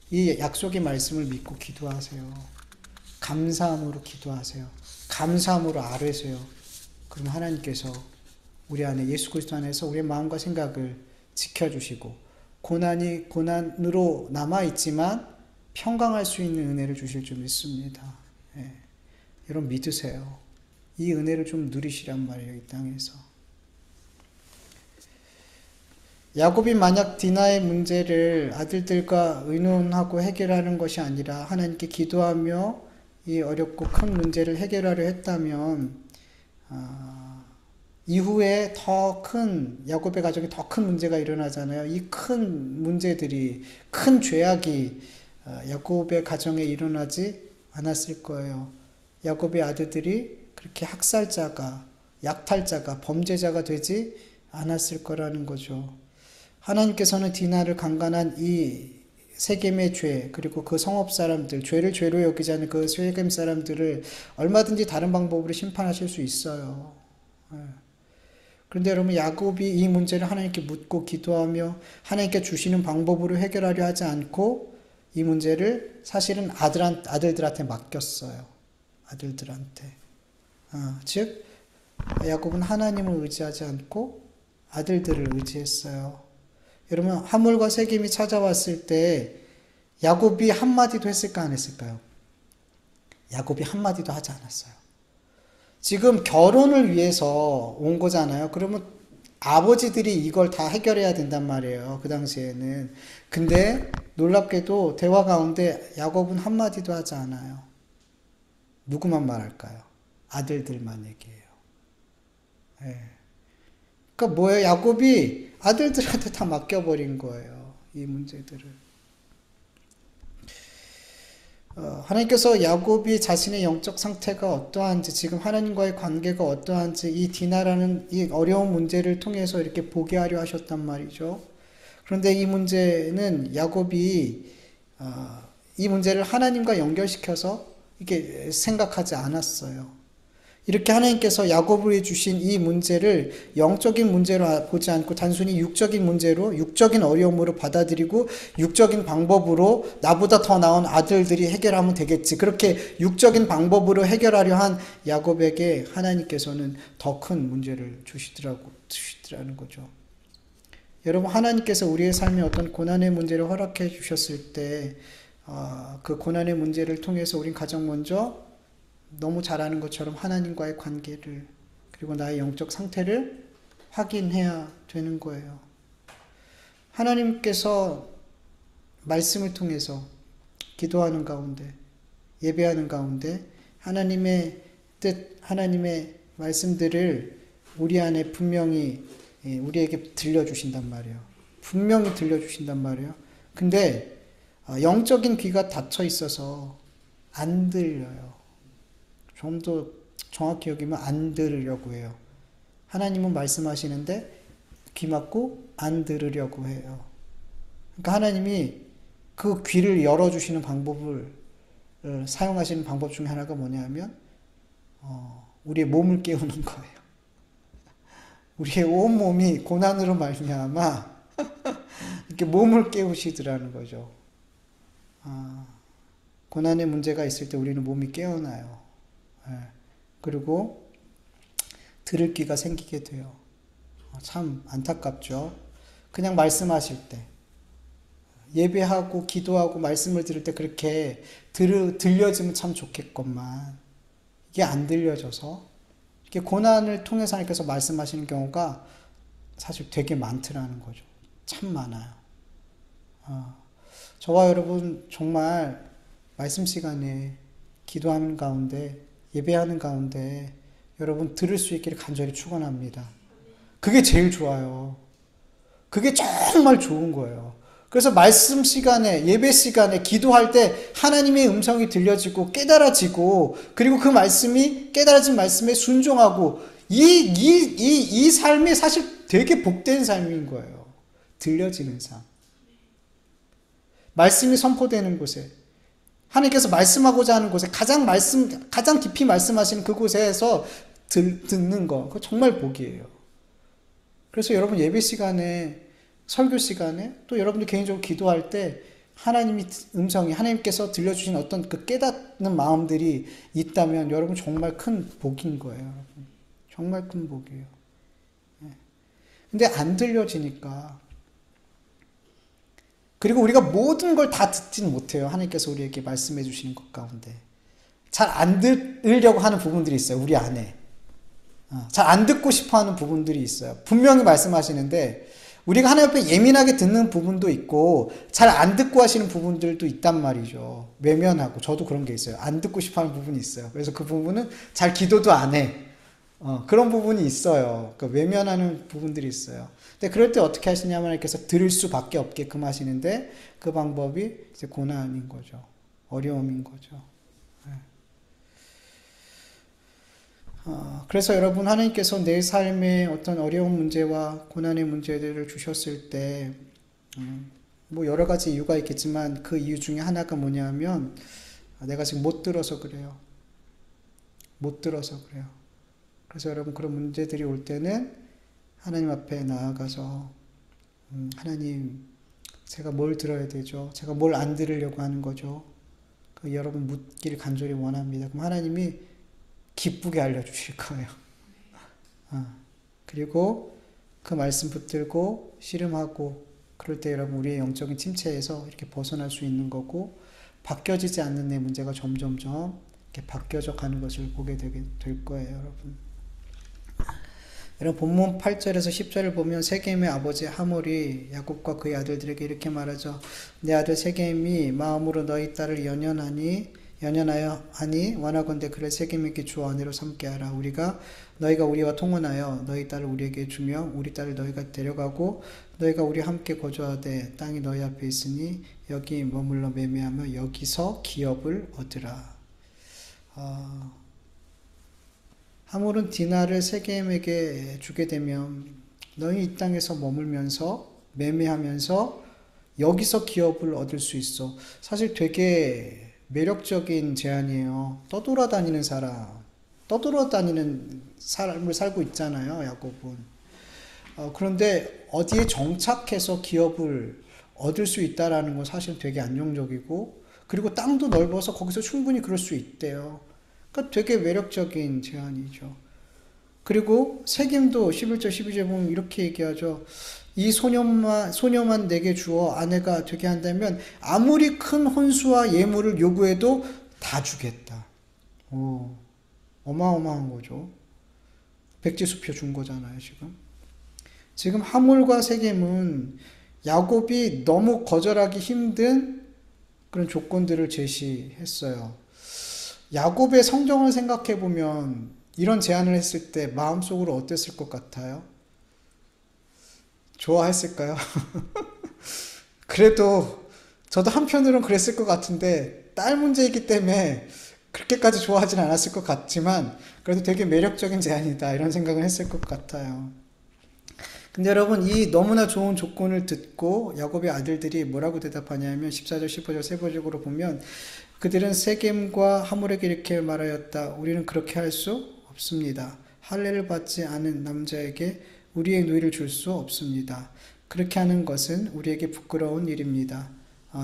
이 약속의 말씀을 믿고 기도하세요. 감사함으로 기도하세요. 감사함으로 아뢰세요. 그럼 하나님께서 우리 안에 예수 그리스도 안에서 우리의 마음과 생각을 지켜주시고 고난이 고난으로 남아있지만 평강할 수 있는 은혜를 주실 줄 믿습니다. 예. 여러분 믿으세요. 이 은혜를 좀 누리시란 말이에요. 이 땅에서. 야곱이 만약 디나의 문제를 아들들과 의논하고 해결하는 것이 아니라 하나님께 기도하며 이 어렵고 큰 문제를 해결하려 했다면 이후에 더 큰 야곱의 가정에 더 큰 문제가 일어나잖아요. 이 큰 문제들이 큰 죄악이 야곱의 가정에 일어나지 않았을 거예요. 야곱의 아들들이 그렇게 학살자가 약탈자가 범죄자가 되지 않았을 거라는 거죠. 하나님께서는 디나를 강간한 이 세겜의 죄 그리고 그 성읍 사람들 죄를 죄로 여기지 않는 그 세겜 사람들을 얼마든지 다른 방법으로 심판하실 수 있어요. 그런데 여러분 야곱이 이 문제를 하나님께 묻고 기도하며 하나님께 주시는 방법으로 해결하려 하지 않고 이 문제를 사실은 아들들한테 맡겼어요. 아들들한테. 즉 야곱은 하나님을 의지하지 않고 아들들을 의지했어요. 여러분 하물과 세겜이 찾아왔을 때 야곱이 한마디도 했을까 안 했을까요? 야곱이 한마디도 하지 않았어요. 지금 결혼을 위해서 온 거잖아요. 그러면 아버지들이 이걸 다 해결해야 된단 말이에요. 그 당시에는. 근데 놀랍게도 대화 가운데 야곱은 한마디도 하지 않아요. 누구만 말할까요? 아들들만 얘기해요. 네. 그러니까 뭐예요? 야곱이 아들들한테 다 맡겨버린 거예요. 이 문제들을. 하나님께서 야곱이 자신의 영적 상태가 어떠한지, 지금 하나님과의 관계가 어떠한지 이 디나라는 이 어려운 문제를 통해서 이렇게 보게 하려 하셨단 말이죠. 그런데 이 문제는 야곱이 이 문제를 하나님과 연결시켜서 이렇게 생각하지 않았어요. 이렇게 하나님께서 야곱을 주신 이 문제를 영적인 문제로 보지 않고 단순히 육적인 문제로, 육적인 어려움으로 받아들이고 육적인 방법으로 나보다 더 나은 아들들이 해결하면 되겠지. 그렇게 육적인 방법으로 해결하려 한 야곱에게 하나님께서는 더 큰 문제를 주시더라는 거죠. 여러분 하나님께서 우리의 삶에 어떤 고난의 문제를 허락해 주셨을 때 그 고난의 문제를 통해서 우린 가장 먼저 너무 잘 아는 것처럼 하나님과의 관계를 그리고 나의 영적 상태를 확인해야 되는 거예요. 하나님께서 말씀을 통해서 기도하는 가운데 예배하는 가운데 하나님의 뜻, 하나님의 말씀들을 우리 안에 분명히 우리에게 들려주신단 말이에요. 분명히 들려주신단 말이에요. 근데 영적인 귀가 닫혀 있어서 안 들려요. 좀 더 정확히 여기면 안 들으려고 해요. 하나님은 말씀하시는데 귀 막고 안 들으려고 해요. 그러니까 하나님이 그 귀를 열어주시는 방법을 사용하시는 방법 중에 하나가 뭐냐면 우리의 몸을 깨우는 거예요. 우리의 온 몸이 고난으로 말미암아 이렇게 몸을 깨우시더라는 거죠. 고난의 문제가 있을 때 우리는 몸이 깨어나요. 그리고 들을 귀가 생기게 돼요. 참 안타깝죠. 그냥 말씀하실 때, 예배하고 기도하고 말씀을 들을 때 그렇게 들려지면 참 좋겠건만 이게 안 들려져서 이렇게 고난을 통해서 하나님께서 말씀하시는 경우가 사실 되게 많더라는 거죠. 참 많아요. 저와 여러분 정말 말씀 시간에 기도하는 가운데, 예배하는 가운데 여러분 들을 수 있기를 간절히 축원합니다. 그게 제일 좋아요. 그게 정말 좋은 거예요. 그래서 말씀 시간에, 예배 시간에, 기도할 때 하나님의 음성이 들려지고 깨달아지고, 그리고 그 말씀이, 깨달아진 말씀에 순종하고, 이 삶이 사실 되게 복된 삶인 거예요. 들려지는 삶. 말씀이 선포되는 곳에, 하나님께서 말씀하고자 하는 곳에 가장 깊이 말씀하시는 그곳에서 듣는 거, 그거 정말 복이에요. 그래서 여러분 예배 시간에, 설교 시간에, 또 여러분들 개인적으로 기도할 때 하나님이 음성이, 하나님께서 들려주신 어떤 그 깨닫는 마음들이 있다면 여러분 정말 큰 복인 거예요. 여러분. 정말 큰 복이에요. 근데 안 들려지니까, 그리고 우리가 모든 걸 다 듣지는 못해요. 하나님께서 우리에게 말씀해 주시는 것 가운데 잘 안 들으려고 하는 부분들이 있어요. 우리 안에 잘 안 듣고 싶어 하는 부분들이 있어요. 분명히 말씀하시는데 우리가 하나님 앞에 예민하게 듣는 부분도 있고 잘 안 듣고 하시는 부분들도 있단 말이죠. 외면하고, 저도 그런 게 있어요. 안 듣고 싶어 하는 부분이 있어요. 그래서 그 부분은 잘 기도도 안 해. 그런 부분이 있어요. 그러니까 외면하는 부분들이 있어요. 근데 그럴 때 어떻게 하시냐면 하나님께서 들을 수밖에 없게끔 하시는데 그 방법이 이제 고난인 거죠. 어려움인 거죠. 그래서 여러분, 하나님께서 내 삶에 어떤 어려운 문제와 고난의 문제들을 주셨을 때, 뭐 여러 가지 이유가 있겠지만 그 이유 중에 하나가 뭐냐면 내가 지금 못 들어서 그래요. 못 들어서 그래요. 그래서 여러분, 그런 문제들이 올 때는 하나님 앞에 나아가서 하나님, 제가 뭘 들어야 되죠? 제가 뭘 안 들으려고 하는 거죠? 여러분 묻기를 간절히 원합니다. 그럼 하나님이 기쁘게 알려주실 거예요. 그리고 그 말씀 붙들고 씨름하고, 그럴 때 여러분 우리의 영적인 침체에서 이렇게 벗어날 수 있는 거고, 바뀌어지지 않는 내 문제가 점점점 이렇게 바뀌어져 가는 것을 보게 될 거예요, 여러분. 여러분, 본문 8절에서 10절을 보면 세겜의 아버지 하몰이 야곱과 그의 아들들에게 이렇게 말하죠. 내 아들 세겜이 마음으로 너희 딸을 연연하여 하니 원하건대 그를 세겜에게 주어 아내로 삼게 하라. 너희가 우리와 통혼하여 너희 딸을 우리에게 주며 우리 딸을 너희가 데려가고 너희가 우리와 함께 거주하되 땅이 너희 앞에 있으니 여기 머물러 매매하며 여기서 기업을 얻으라. 하몰은 디나를 세겜에게 주게 되면 너희 이 땅에서 머물면서 매매하면서 여기서 기업을 얻을 수 있어. 사실 되게 매력적인 제안이에요. 떠돌아다니는 삶을 살고 있잖아요, 야곱은. 그런데 어디에 정착해서 기업을 얻을 수 있다라는 건 사실 되게 안정적이고, 그리고 땅도 넓어서 거기서 충분히 그럴 수 있대요. 그러니까 되게 매력적인 제안이죠. 그리고 세겜도 11절 12절 보면 이렇게 얘기하죠. 이 소녀만 내게 주어 아내가 되게 한다면 아무리 큰 혼수와 예물을 요구해도 다 주겠다. 어마어마한 거죠. 백지수표 준 거잖아요, 지금 하몰과 세겜은 야곱이 너무 거절하기 힘든 그런 조건들을 제시했어요. 야곱의 성정을 생각해 보면 이런 제안을 했을 때 마음속으로 어땠을 것 같아요? 좋아했을까요? 그래도 저도 한편으로는 그랬을 것 같은데 딸 문제이기 때문에 그렇게까지 좋아하진 않았을 것 같지만 그래도 되게 매력적인 제안이다 이런 생각을 했을 것 같아요. 근데 여러분, 이 너무나 좋은 조건을 듣고 야곱의 아들들이 뭐라고 대답하냐면 14절 15절 세부적으로 보면 그들은 세겜과 하몰에게 이렇게 말하였다. 우리는 그렇게 할 수 없습니다. 할례를 받지 않은 남자에게 우리의 누이를 줄 수 없습니다. 그렇게 하는 것은 우리에게 부끄러운 일입니다.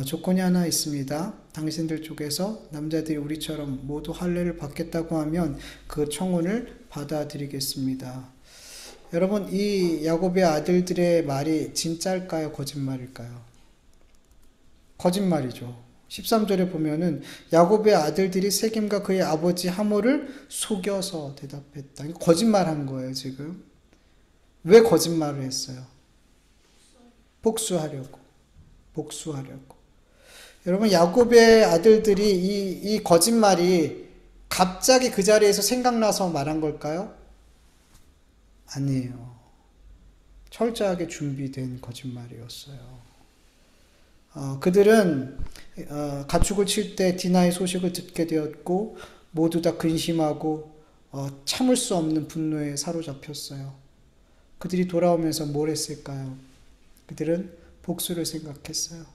조건이 하나 있습니다. 당신들 쪽에서 남자들이 우리처럼 모두 할례를 받겠다고 하면 그 청혼을 받아들이겠습니다. 여러분, 이 야곱의 아들들의 말이 진짜일까요? 거짓말일까요? 거짓말이죠. 13절에 보면은 야곱의 아들들이 세겜과 그의 아버지 하모를 속여서 대답했다. 이거 거짓말한 거예요, 지금. 왜 거짓말을 했어요? 복수하려고. 여러분, 야곱의 아들들이 이 거짓말이 갑자기 그 자리에서 생각나서 말한 걸까요? 아니에요. 철저하게 준비된 거짓말이었어요. 그들은 가축을 칠 때 디나의 소식을 듣게 되었고 모두 다 근심하고 참을 수 없는 분노에 사로잡혔어요. 그들이 돌아오면서 뭘 했을까요? 그들은 복수를 생각했어요.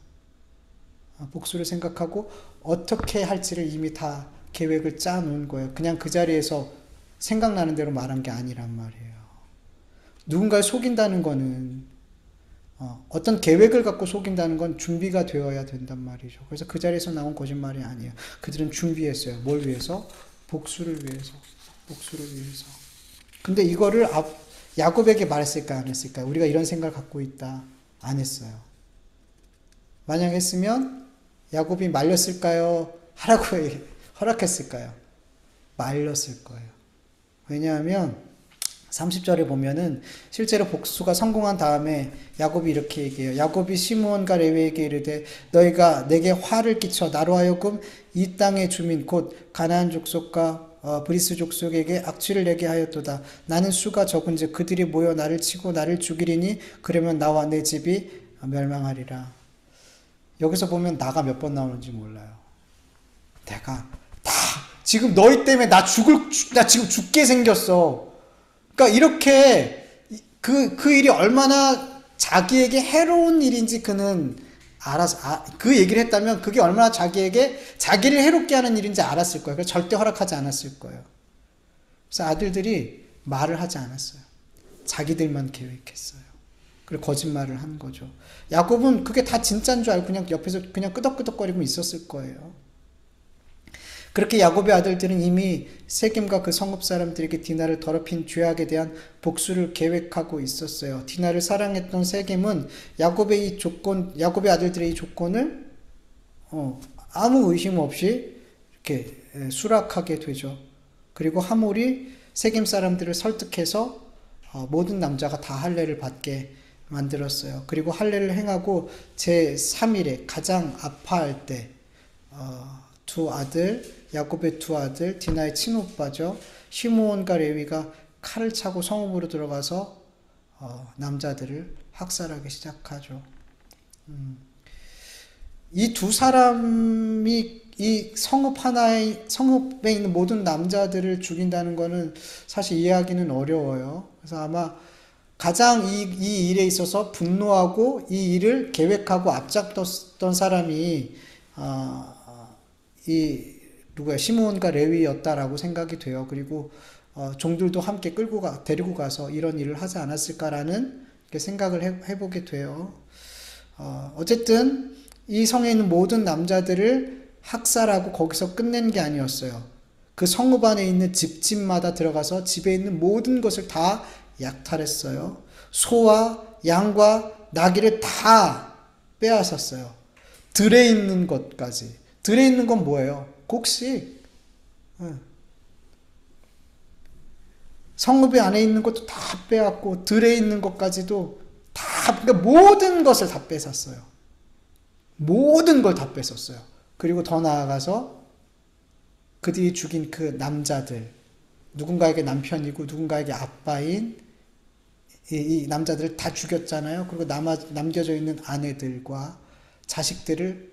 복수를 생각하고 어떻게 할지를 이미 다 계획을 짜놓은 거예요. 그냥 그 자리에서 생각나는 대로 말한 게 아니란 말이에요. 누군가를 속인다는 거는 어떤 계획을 갖고 속인다는 건 준비가 되어야 된단 말이죠. 그래서 그 자리에서 나온 거짓말이 아니에요. 그들은 준비했어요. 뭘 위해서? 복수를 위해서. 근데 이거를 야곱에게 말했을까요? 안 했을까요? 우리가 이런 생각을 갖고 있다. 안 했어요. 만약 했으면 야곱이 말렸을까요? 하라고 허락했을까요? 말렸을 거예요. 왜냐하면 30절에 보면은 실제로 복수가 성공한 다음에 야곱이 이렇게 얘기해요. 야곱이 시므온과 레위에게 이르되 너희가 내게 화를 끼쳐 나로 하여금 이 땅의 주민 곧 가나안 족속과 브리스 족속에게 악취를 내게 하였도다. 나는 수가 적은즉 그들이 모여 나를 치고 나를 죽이리니 그러면 나와 내 집이 멸망하리라. 여기서 보면 나가 몇 번 나오는지 몰라요. 내가 다 지금 너희 때문에 나 지금 죽게 생겼어. 그러니까 이렇게 그 일이 얼마나 자기에게 해로운 일인지 그는 알아서 그 얘기를 했다면 그게 얼마나 자기를 해롭게 하는 일인지 알았을 거예요. 그래서 절대 허락하지 않았을 거예요. 그래서 아들들이 말을 하지 않았어요. 자기들만 계획했어요. 그리고 거짓말을 한 거죠. 야곱은 그게 다 진짜인 줄 알고 그냥 옆에서 그냥 끄덕끄덕거리고 있었을 거예요. 그렇게 야곱의 아들들은 이미 세겜과 그 성읍 사람들에게 디나를 더럽힌 죄악에 대한 복수를 계획하고 있었어요. 디나를 사랑했던 세겜은 야곱의 아들들의 이 조건을 아무 의심 없이 이렇게 수락하게 되죠. 그리고 하몰이 세겜 사람들을 설득해서 모든 남자가 다 할례를 받게 만들었어요. 그리고 할례를 행하고 제3일에 가장 아파할 때 야곱의 두 아들, 디나의 친오빠죠. 시므온과 레위가 칼을 차고 성읍으로 들어가서 남자들을 학살하기 시작하죠. 이 두 사람이 이 성읍에 있는 모든 남자들을 죽인다는 것은 사실 이해하기는 어려워요. 그래서 아마 가장 이 일에 있어서 분노하고 이 일을 계획하고 앞장섰던 사람이 시므온과 레위였다라고 생각이 돼요. 그리고 종들도 함께 데리고 가서 이런 일을 하지 않았을까라는 생각을 해보게 돼요. 어쨌든 이 성에 있는 모든 남자들을 학살하고 거기서 끝낸 게 아니었어요. 그 성읍 안에 있는 집마다 들어가서 집에 있는 모든 것을 다 약탈했어요. 소와 양과 나귀를 다 빼앗았어요. 들에 있는 것까지. 들에 있는 건 뭐예요? 곡식. 성읍 안에 있는 것도 다 빼앗고 들에 있는 것까지도 그러니까 모든 것을 다 뺏었어요. 모든 걸 다 뺏었어요. 그리고 더 나아가서 그들이 죽인 그 남자들, 누군가에게 남편이고 누군가에게 아빠인 이 남자들을 다 죽였잖아요. 그리고 남겨져 있는 아내들과 자식들을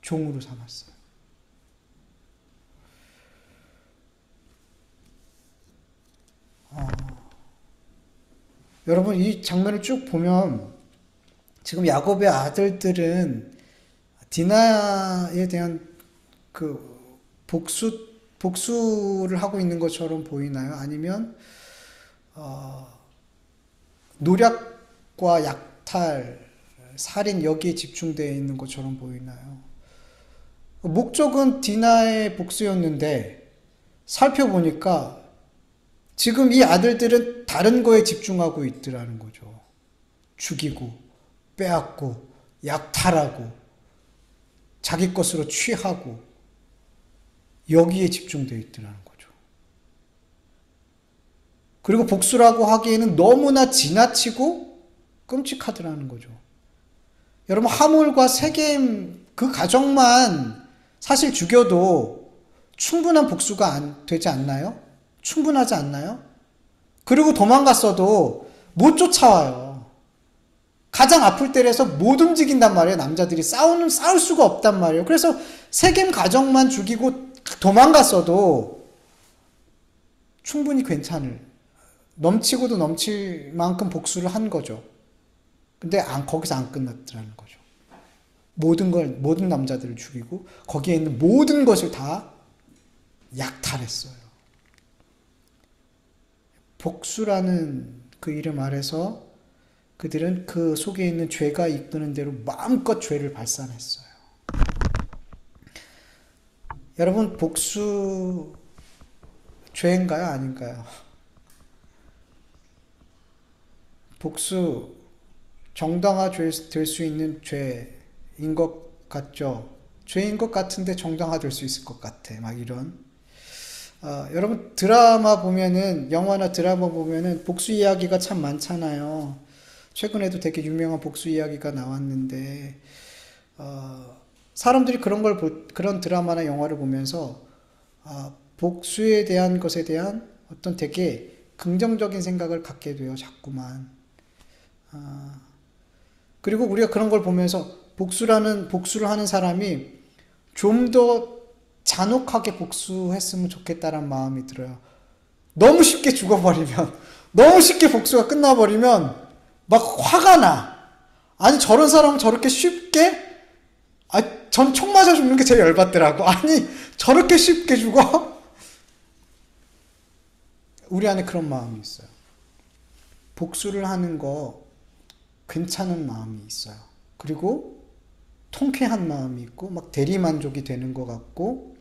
종으로 삼았어요. 여러분, 이 장면을 쭉 보면 지금 야곱의 아들들은 디나에 대한 그 복수를 하고 있는 것처럼 보이나요? 아니면 노략과 약탈, 살인 여기에 집중되어 있는 것처럼 보이나요? 목적은 디나의 복수였는데 살펴보니까 지금 이 아들들은 다른 거에 집중하고 있더라는 거죠. 죽이고 빼앗고 약탈하고 자기 것으로 취하고 여기에 집중되어 있더라는 거죠. 그리고 복수라고 하기에는 너무나 지나치고 끔찍하더라는 거죠. 여러분, 하몰과 세겜 그 가정만 사실 죽여도 충분한 복수가 되지 않나요? 충분하지 않나요? 그리고 도망갔어도 못 쫓아와요. 가장 아플 때라서 못 움직인단 말이에요. 남자들이 싸울 수가 없단 말이에요. 그래서 세겜 가정만 죽이고 도망갔어도 충분히 넘치고도 넘칠 만큼 복수를 한 거죠. 근데 거기서 안 끝났더라는 거죠. 모든 남자들을 죽이고 거기에 있는 모든 것을 다 약탈했어요. 복수라는 그 이름 아래서 그들은 그 속에 있는 죄가 이끄는 대로 마음껏 죄를 발산했어요. 여러분, 복수 죄인가요? 아닌가요? 복수 정당화될 수 있는 죄인 것 같죠? 죄인 것 같은데 정당화될 수 있을 것 같아. 막 이런. 여러분, 영화나 드라마 보면은 복수 이야기가 참 많잖아요. 최근에도 되게 유명한 복수 이야기가 나왔는데, 사람들이 그런 드라마나 영화를 보면서, 복수에 대한 것에 대한 어떤 되게 긍정적인 생각을 갖게 돼요, 자꾸만. 그리고 우리가 그런 걸 보면서 복수를 하는 사람이 좀 더 잔혹하게 복수했으면 좋겠다라는 마음이 들어요. 너무 쉽게 죽어버리면, 너무 쉽게 복수가 끝나버리면 막 화가 나. 아니, 저런 사람은 저렇게 쉽게? 전 총 맞아 죽는 게 제일 열받더라고. 아니, 저렇게 쉽게 죽어? 우리 안에 그런 마음이 있어요. 복수를 하는 거 괜찮은 마음이 있어요. 그리고 통쾌한 마음이 있고 막 대리만족이 되는 것 같고,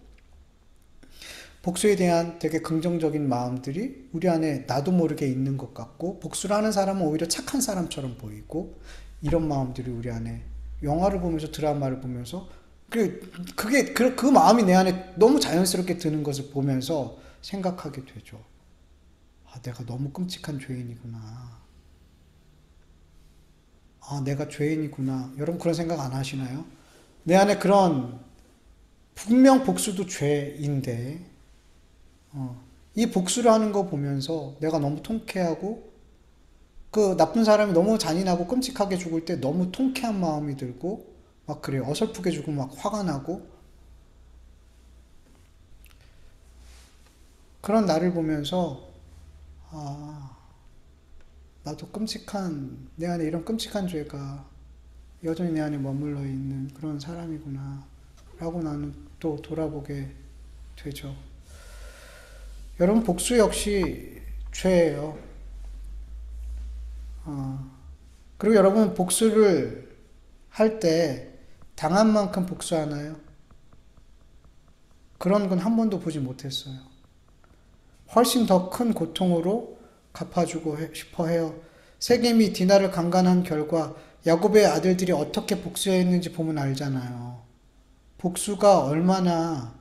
복수에 대한 되게 긍정적인 마음들이 우리 안에 나도 모르게 있는 것 같고, 복수를 하는 사람은 오히려 착한 사람처럼 보이고, 이런 마음들이 우리 안에 영화를 보면서, 드라마를 보면서 그 마음이 내 안에 너무 자연스럽게 드는 것을 보면서 생각하게 되죠. 내가 너무 끔찍한 죄인이구나. 내가 죄인이구나. 여러분, 그런 생각 안 하시나요? 내 안에 분명 복수도 죄인데, 이 복수를 하는 거 보면서 내가 너무 통쾌하고, 그 나쁜 사람이 너무 잔인하고 끔찍하게 죽을 때 너무 통쾌한 마음이 들고, 막 그래요. 어설프게 죽으면 막 화가 나고, 그런 나를 보면서, 나도 내 안에 이런 끔찍한 죄가 여전히 내 안에 머물러 있는 그런 사람이구나 라고 나는 또 돌아보게 되죠. 여러분, 복수 역시 죄예요. 그리고 여러분, 복수를 할 때 당한 만큼 복수하나요? 그런 건 한 번도 보지 못했어요. 훨씬 더 큰 고통으로 갚아주고 싶어 해요. 세겜이 디나를 강간한 결과 야곱의 아들들이 어떻게 복수했는지 보면 알잖아요. 복수가 얼마나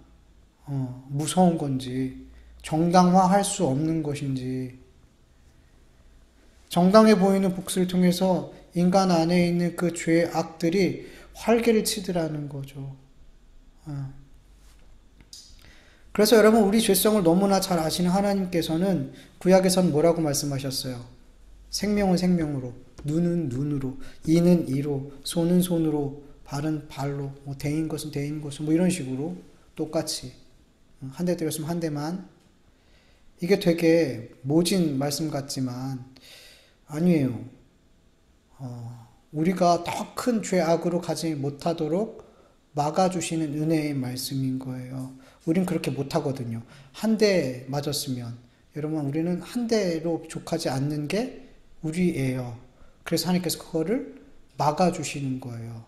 무서운 건지, 정당화할 수 없는 것인지. 정당해 보이는 복수를 통해서 인간 안에 있는 그 죄의 악들이 활개를 치더라는 거죠. 그래서 여러분, 우리 죄성을 너무나 잘 아시는 하나님께서는 구약에서는 뭐라고 말씀하셨어요? 생명은 생명으로, 눈은 눈으로, 이는 이로, 손은 손으로, 발은 발로, 대인 것은 대인 것으로, 이런 식으로 똑같이 한 대 때렸으면 한 대만. 이게 되게 모진 말씀 같지만 아니에요. 우리가 더 큰 죄악으로 가지 못하도록 막아주시는 은혜의 말씀인 거예요. 우린 그렇게 못하거든요. 한 대 맞았으면, 여러분, 우리는 한 대로 족하지 않는 게 우리예요. 그래서 하나님께서 그거를 막아주시는 거예요.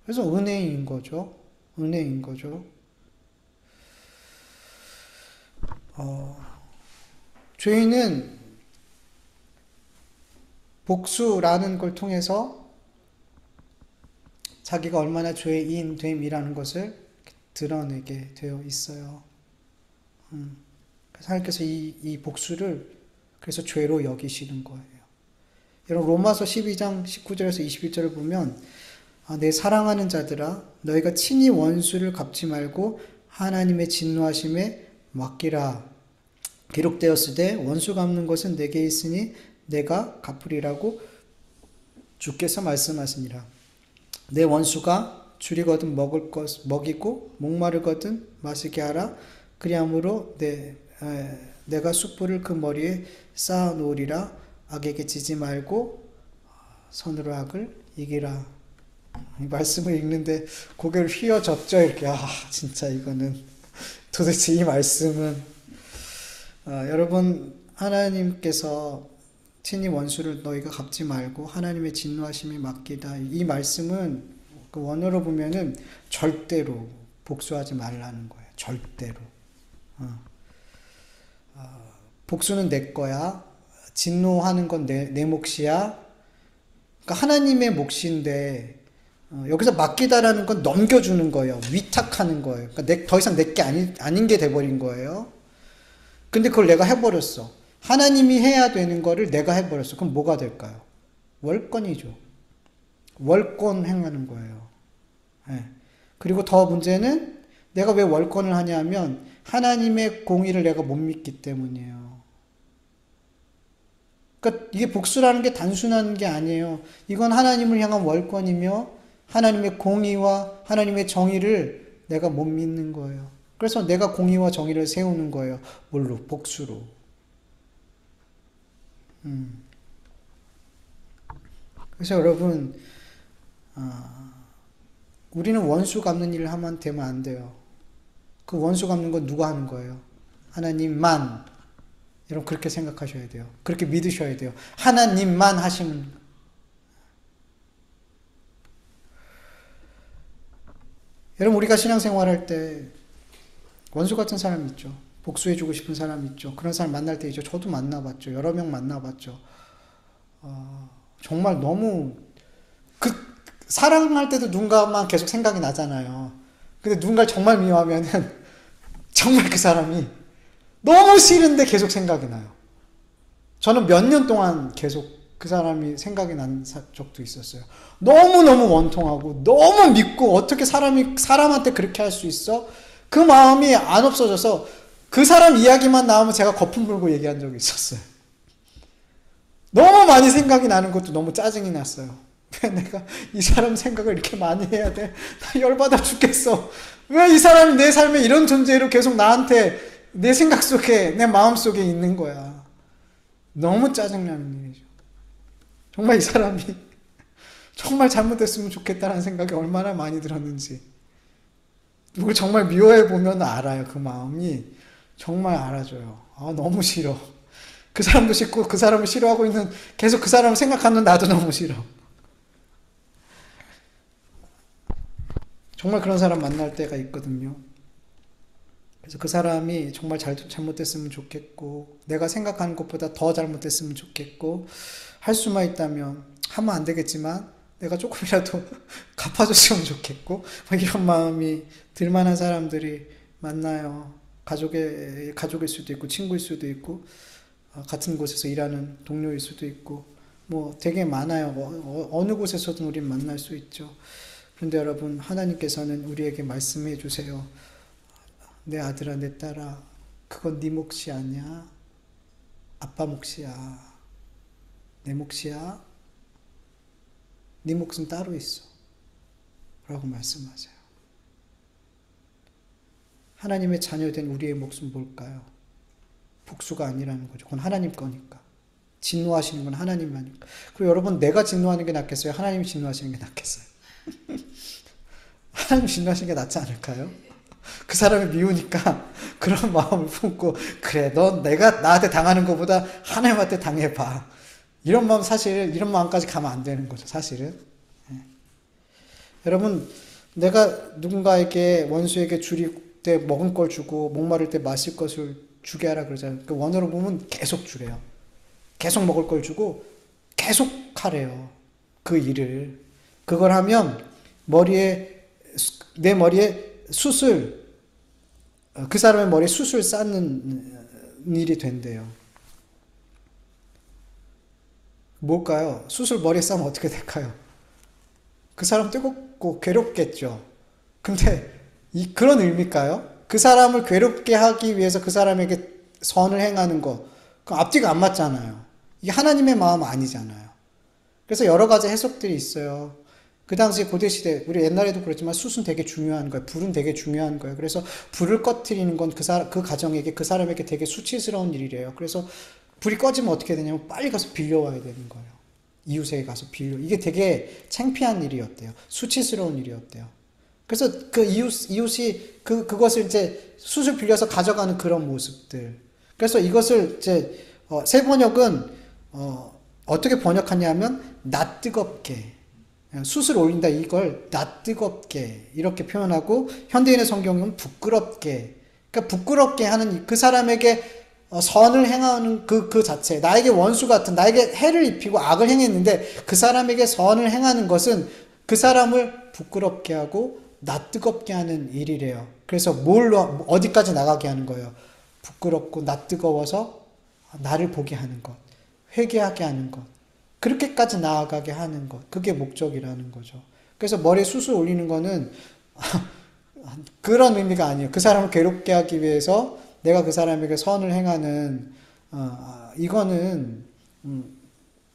그래서 은혜인 거죠. 은혜인 거죠. 죄인은 복수라는 걸 통해서 자기가 얼마나 죄인 됨이라는 것을 드러내게 되어 있어요. 그래서 하나님께서 이 복수를 그래서 죄로 여기시는 거예요. 여러분 로마서 12장 19절에서 21절을 보면 내 사랑하는 자들아 너희가 친히 원수를 갚지 말고 하나님의 진노하심에 맡기라. 기록되었으되 원수 갚는 것은 내게 있으니 내가 갚으리라고 주께서 말씀하시니라. 내 원수가 줄이거든 먹이고 목마르거든 마시게 하라. 그리함으로 내가 숯불을 그 머리에 쌓아 놓으리라. 악에게 지지 말고 선으로 악을 이기라. 이 말씀을 읽는데 고개를 휘어졌죠. 이렇게 진짜 이거는 도대체 이 말씀은 여러분 하나님께서 친히 원수를 너희가 갚지 말고 하나님의 진노하심에 맡기다. 이 말씀은 그 원어로 보면은 절대로 복수하지 말라는 거예요. 절대로. 복수는 내 거야. 진노하는 건 내 몫이야. 그러니까 하나님의 몫인데 여기서 맡기다라는 건 넘겨주는 거예요. 위탁하는 거예요. 그러니까 더 이상 내 게 아닌 게 돼버린 거예요. 근데 그걸 내가 해버렸어. 하나님이 해야 되는 거를 내가 해버렸어. 그럼 뭐가 될까요? 월권이죠. 월권 행하는 거예요. 네. 그리고 더 문제는 내가 왜 월권을 하냐면 하나님의 공의를 내가 못 믿기 때문이에요. 그러니까 이게 복수라는 게 단순한 게 아니에요. 이건 하나님을 향한 월권이며 하나님의 공의와 하나님의 정의를 내가 못 믿는 거예요. 그래서 내가 공의와 정의를 세우는 거예요. 뭘로? 복수로. 그래서 여러분, 우리는 원수 갚는 일을 하면 되면 안 돼요. 그 원수 갚는 건 누가 하는 거예요? 하나님만. 여러분 그렇게 생각하셔야 돼요. 그렇게 믿으셔야 돼요. 하나님만 하시는. 여러분 우리가 신앙생활할 때 원수 같은 사람 있죠. 복수해주고 싶은 사람 있죠. 그런 사람 만날 때 있죠. 저도 만나봤죠. 여러 명 만나봤죠. 정말 너무 사랑할 때도 누군가만 계속 생각이 나잖아요. 근데 누군가를 정말 미워하면은 정말 그 사람이 너무 싫은데 계속 생각이 나요. 저는 몇 년 동안 계속 그 사람이 생각이 난 적도 있었어요. 너무너무 원통하고 너무 믿고 어떻게 사람한테 그렇게 할 수 있어? 그 마음이 안 없어져서 그 사람 이야기만 나오면 제가 거품 불고 얘기한 적이 있었어요. 너무 많이 생각이 나는 것도 너무 짜증이 났어요. 왜 내가 이 사람 생각을 이렇게 많이 해야 돼? 나 열받아 죽겠어. 왜 이 사람이 내 삶에 이런 존재로 계속 나한테 내 생각 속에 내 마음 속에 있는 거야. 너무 짜증나는 일이죠. 정말 이 사람이 정말 잘못했으면 좋겠다는 생각이 얼마나 많이 들었는지. 누굴 정말 미워해 보면 알아요. 그 마음이 정말 알아줘요. 너무 싫어. 그 사람도 싫고 그 사람을 싫어하고 있는 계속 그 사람을 생각하는 나도 너무 싫어. 정말 그런 사람 만날 때가 있거든요. 그래서 그 사람이 정말 잘못됐으면 좋겠고 내가 생각하는 것보다 더 잘못됐으면 좋겠고 할 수만 있다면 하면 안 되겠지만 내가 조금이라도 갚아줬으면 좋겠고 이런 마음이 들만한 사람들이 만나요. 가족일 수도 있고 친구일 수도 있고 같은 곳에서 일하는 동료일 수도 있고 뭐 되게 많아요. 어느 곳에서든 우린 만날 수 있죠. 그런데 여러분 하나님께서는 우리에게 말씀해 주세요. 내 아들아 내 딸아 그건 네 몫이 아니야. 아빠 몫이야. 내 몫이야. 네 몫은 따로 있어. 라고 말씀하세요. 하나님의 자녀된 우리의 몫은 뭘까요? 복수가 아니라는 거죠. 그건 하나님 거니까. 진노하시는 건 하나님만이니까. 그리고 여러분 내가 진노하는 게 낫겠어요? 하나님이 진노하시는 게 낫겠어요? 하나님 진노하시는 게 낫지 않을까요? 그 사람이 미우니까 그런 마음을 품고 그래 넌 내가 나한테 당하는 것보다 하나님한테 당해봐. 이런 마음 사실 이런 마음까지 가면 안 되는 거죠. 사실은. 여러분 내가 누군가에게 원수에게 줄일 때 먹은 걸 주고 목마를 때 마실 것을 주게 하라 그러잖아요. 그 원어로 보면 계속 주래요. 계속 먹을 걸 주고 계속 하래요. 그 일을. 그걸 하면 내 머리에 숯을 그 사람의 머리에 숯을 쌓는 일이 된대요. 뭘까요? 숯을 머리에 쌓으면 어떻게 될까요? 그 사람 뜨겁고 괴롭겠죠. 근데 그런 의미일까요? 그 사람을 괴롭게 하기 위해서 그 사람에게 선을 행하는 거, 그 앞뒤가 안 맞잖아요. 이게 하나님의 마음 아니잖아요. 그래서 여러 가지 해석들이 있어요. 그 당시 고대시대, 우리 옛날에도 그렇지만 숯은 되게 중요한 거예요. 불은 되게 중요한 거예요. 그래서 불을 꺼트리는 건 그 가정에게, 그 사람에게 되게 수치스러운 일이래요. 그래서 불이 꺼지면 어떻게 되냐면 빨리 가서 빌려와야 되는 거예요. 이웃에게 가서 이게 되게 창피한 일이었대요. 수치스러운 일이었대요. 그래서 그 이웃이 그것을 이제 숯을 빌려서 가져가는 그런 모습들. 그래서 이것을 이제, 새 번역은, 어떻게 번역하냐면, 낯뜨겁게. 숯을 올린다 이걸 낯뜨겁게 이렇게 표현하고 현대인의 성경은 부끄럽게 그러니까 부끄럽게 하는 그 사람에게 선을 행하는 그 자체 나에게 원수 같은 나에게 해를 입히고 악을 행했는데 그 사람에게 선을 행하는 것은 그 사람을 부끄럽게 하고 낯뜨겁게 하는 일이래요. 그래서 어디까지 나가게 하는 거예요. 부끄럽고 낯뜨거워서 나를 보게 하는 것 회개하게 하는 것 그렇게까지 나아가게 하는 것. 그게 목적이라는 거죠. 그래서 머리에 숯을 올리는 거는 그런 의미가 아니에요. 그 사람을 괴롭게 하기 위해서 내가 그 사람에게 선을 행하는 이거는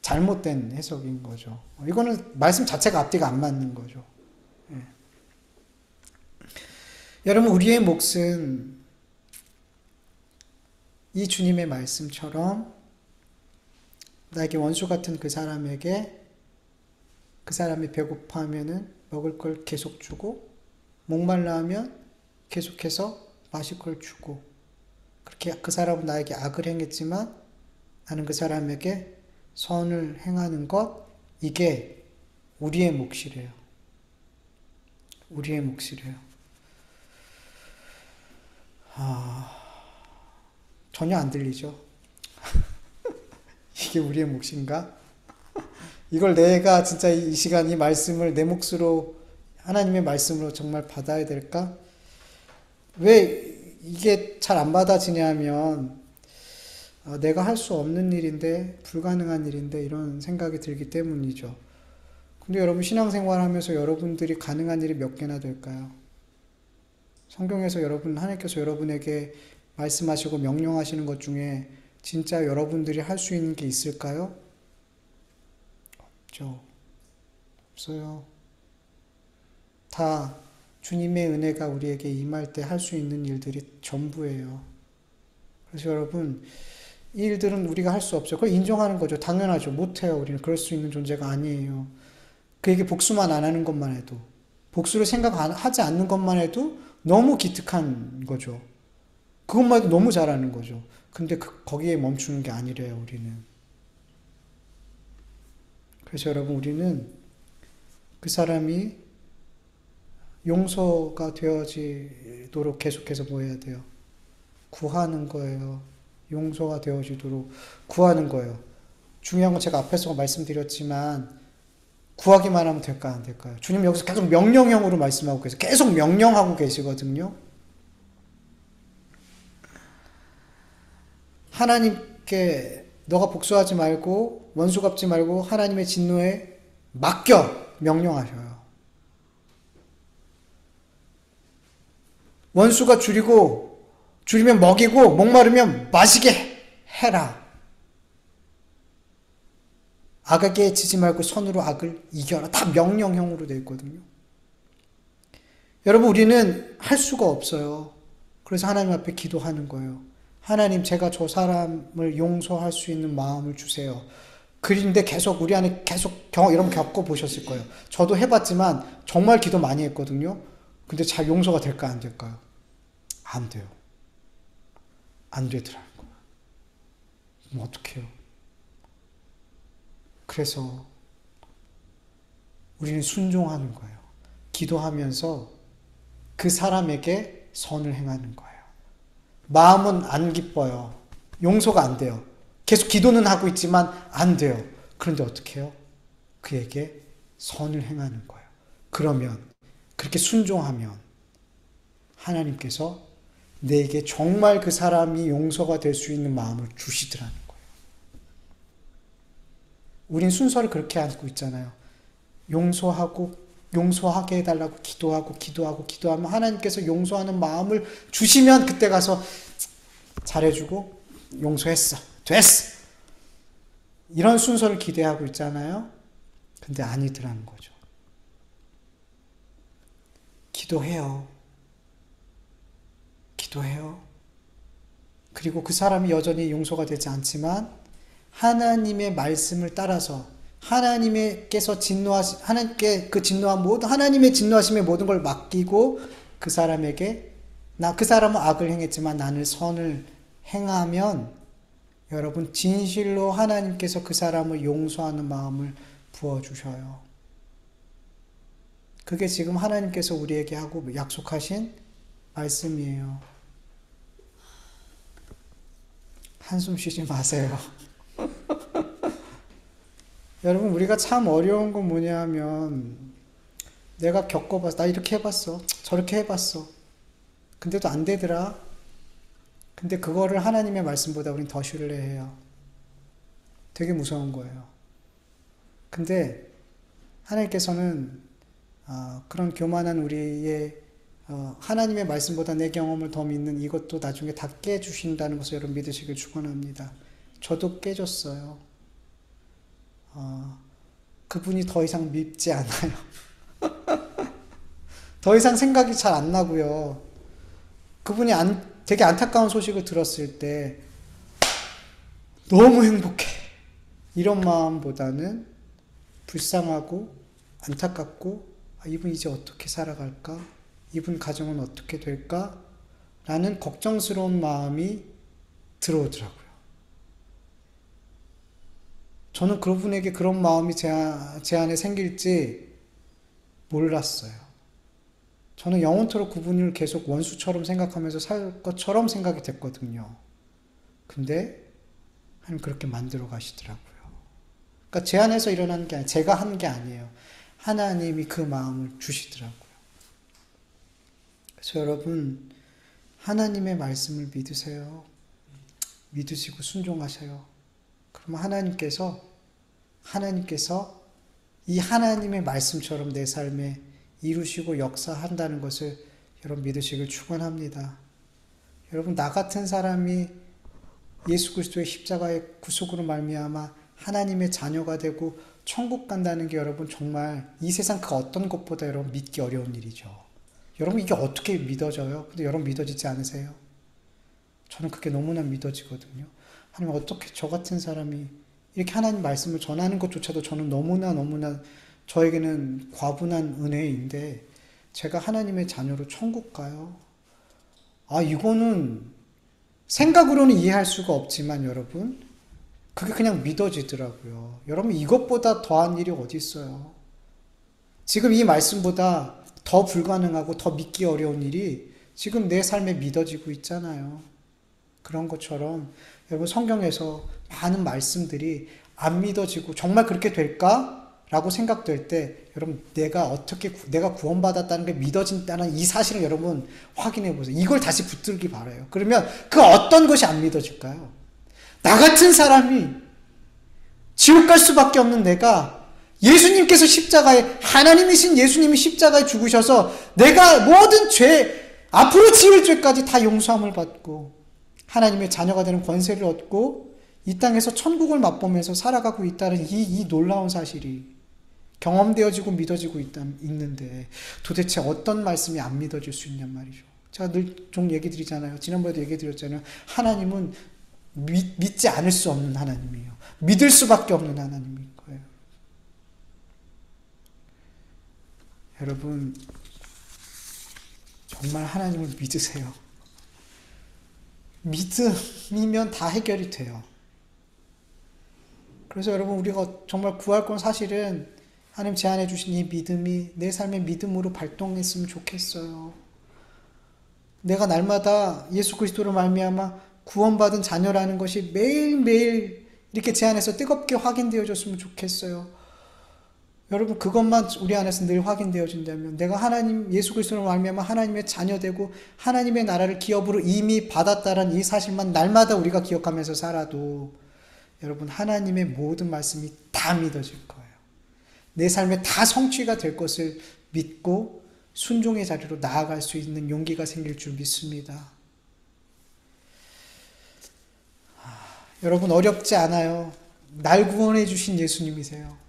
잘못된 해석인 거죠. 이거는 말씀 자체가 앞뒤가 안 맞는 거죠. 예. 여러분 우리의 몫은 이 주님의 말씀처럼 나에게 원수 같은 그 사람에게 그 사람이 배고파하면은 먹을 걸 계속 주고 목말라 하면 계속해서 마실 걸 주고 그렇게 그 사람은 나에게 악을 행했지만 나는 그 사람에게 선을 행하는 것 이게 우리의 몫이래요. 우리의 몫이래요. 전혀 안 들리죠? 이게 우리의 몫인가? 이걸 내가 진짜 이 시간 이 말씀을 내 몫으로 하나님의 말씀으로 정말 받아야 될까? 왜 이게 잘 안 받아지냐면 내가 할 수 없는 일인데 불가능한 일인데 이런 생각이 들기 때문이죠. 근데 여러분 신앙생활 하면서 여러분들이 가능한 일이 몇 개나 될까요? 성경에서 하나님께서 여러분에게 말씀하시고 명령하시는 것 중에 진짜 여러분들이 할 수 있는 게 있을까요? 없죠. 없어요. 다 주님의 은혜가 우리에게 임할 때 할 수 있는 일들이 전부예요. 그래서 여러분, 이 일들은 우리가 할 수 없어요. 그걸 인정하는 거죠. 당연하죠. 못해요. 우리는 그럴 수 있는 존재가 아니에요. 그에게 복수만 안 하는 것만 해도, 복수를 생각하지 않는 것만 해도 너무 기특한 거죠. 그것만 해도 너무 잘하는 거죠. 근데 거기에 멈추는 게 아니래요, 우리는. 그래서 여러분, 우리는 그 사람이 용서가 되어지도록 계속해서 뭐 해야 돼요? 구하는 거예요. 용서가 되어지도록 구하는 거예요. 중요한 건 제가 앞에서 말씀드렸지만, 구하기만 하면 될까, 안 될까요? 주님 여기서 계속 명령형으로 말씀하고 계세요. 계속 명령하고 계시거든요. 하나님께 너가 복수하지 말고 원수 갚지 말고 하나님의 진노에 맡겨 명령하셔요. 원수가 줄이면 먹이고 목마르면 마시게 해라. 악에게 지지 말고 선으로 악을 이겨라. 다 명령형으로 되어 있거든요. 여러분 우리는 할 수가 없어요. 그래서 하나님 앞에 기도하는 거예요. 하나님 제가 저 사람을 용서할 수 있는 마음을 주세요. 그런데 계속 우리 안에 계속 이런 겪어보셨을 거예요. 저도 해봤지만 정말 기도 많이 했거든요. 근데 잘 용서가 될까 안 될까요? 안 돼요. 안 되더라는 거예요. 그럼 어떡해요? 그래서 우리는 순종하는 거예요. 기도하면서 그 사람에게 선을 행하는 거예요. 마음은 안 기뻐요. 용서가 안 돼요. 계속 기도는 하고 있지만 안 돼요. 그런데 어떻게 해요? 그에게 선을 행하는 거예요. 그러면 그렇게 순종하면 하나님께서 내게 정말 그 사람이 용서가 될 수 있는 마음을 주시더라는 거예요. 우린 순서를 그렇게 안고 있잖아요. 용서하게 해달라고 기도하면 하나님께서 용서하는 마음을 주시면 그때 가서 잘해주고 용서했어. 됐어. 이런 순서를 기대하고 있잖아요. 근데 아니더라는 거죠. 기도해요. 그리고 그 사람이 여전히 용서가 되지 않지만 하나님의 말씀을 따라서 하나님께 그 진노한 모든 하나님의 진노하심의 모든 걸 맡기고 그 사람에게 그 사람은 악을 행했지만 나는 선을 행하면 여러분 진실로 하나님께서 그 사람을 용서하는 마음을 부어주셔요. 그게 지금 하나님께서 우리에게 하고 약속하신 말씀이에요. 한숨 쉬지 마세요. 여러분 우리가 참 어려운 건 뭐냐면 내가 겪어봤어. 나 이렇게 해봤어. 저렇게 해봤어. 근데도 안 되더라. 근데 그거를 하나님의 말씀보다 우린 더 신뢰해요. 되게 무서운 거예요. 근데 하나님께서는 그런 교만한 우리의 하나님의 말씀보다 내 경험을 더 믿는 이것도 나중에 다 깨주신다는 것을 여러분 믿으시길 축원합니다. 저도 깨졌어요. 그분이 더 이상 밉지 않아요. 더 이상 생각이 잘 안 나고요. 그분이 되게 안타까운 소식을 들었을 때 너무 행복해. 이런 마음보다는 불쌍하고 안타깝고 이분 이제 어떻게 살아갈까? 이분 가정은 어떻게 될까? 라는 걱정스러운 마음이 들어오더라고요. 저는 그분에게 그런 마음이 제 안에 생길지 몰랐어요. 저는 영원토록 그분을 계속 원수처럼 생각하면서 살 것처럼 생각이 됐거든요. 근데 하나님 그렇게 만들어 가시더라고요. 그러니까 제 안에서 일어나는 게 아니에요. 제가 한 게 아니에요. 하나님이 그 마음을 주시더라고요. 그래서 여러분 하나님의 말씀을 믿으세요. 믿으시고 순종하세요. 그러면 하나님께서 이 하나님의 말씀처럼 내 삶에 이루시고 역사한다는 것을 여러분 믿으시길 축원합니다. 여러분 나 같은 사람이 예수 그리스도의 십자가의 구속으로 말미암아 하나님의 자녀가 되고 천국 간다는 게 여러분 정말 이 세상 그 어떤 것보다 여러분 믿기 어려운 일이죠. 여러분 이게 어떻게 믿어져요? 근데 여러분 믿어지지 않으세요? 저는 그게 너무나 믿어지거든요. 하나님 어떻게 저 같은 사람이 이렇게 하나님 말씀을 전하는 것조차도 저는 너무나 저에게는 과분한 은혜인데 제가 하나님의 자녀로 천국 가요? 이거는 생각으로는 이해할 수가 없지만 여러분 그게 그냥 믿어지더라고요. 여러분 이것보다 더한 일이 어디 있어요? 지금 이 말씀보다 더 불가능하고 더 믿기 어려운 일이 지금 내 삶에 믿어지고 있잖아요. 그런 것처럼 여러분 성경에서 많은 말씀들이 안 믿어지고 정말 그렇게 될까? 라고 생각될 때 여러분 내가 구원받았다는 게 믿어진다는 이 사실을 여러분 확인해 보세요. 이걸 다시 붙들기 바라요. 그러면 그 어떤 것이 안 믿어질까요? 나 같은 사람이 지옥 갈 수밖에 없는 내가 예수님께서 하나님이신 예수님이 십자가에 죽으셔서 내가 모든 앞으로 지을 죄까지 다 용서함을 받고 하나님의 자녀가 되는 권세를 얻고 이 땅에서 천국을 맛보면서 살아가고 있다는 이 놀라운 사실이 경험되어지고 믿어지고 있는데 도대체 어떤 말씀이 안 믿어질 수 있냔 말이죠. 제가 늘 종 얘기 드리잖아요. 지난번에도 얘기 드렸잖아요. 하나님은 믿지 않을 수 없는 하나님이에요. 믿을 수밖에 없는 하나님인 거예요. 여러분 정말 하나님을 믿으세요. 믿음이면 다 해결이 돼요. 그래서 여러분, 우리가 정말 구할 건 사실은 하나님 제안해 주신 이 믿음이 내 삶의 믿음으로 발동했으면 좋겠어요. 내가 날마다 예수 그리스도로 말미암아 구원받은 자녀라는 것이 매일매일 이렇게 제안해서 뜨겁게 확인되어졌으면 좋겠어요. 여러분, 그것만 우리 안에서 늘 확인되어진다면, 내가 하나님 예수 그리스도로 말미암아 하나님의 자녀되고 하나님의 나라를 기업으로 이미 받았다는 이 사실만 날마다 우리가 기억하면서 살아도 여러분, 하나님의 모든 말씀이 다 믿어질 거예요. 내 삶에 다 성취가 될 것을 믿고 순종의 자리로 나아갈 수 있는 용기가 생길 줄 믿습니다. 여러분, 어렵지 않아요. 날 구원해 주신 예수님이세요.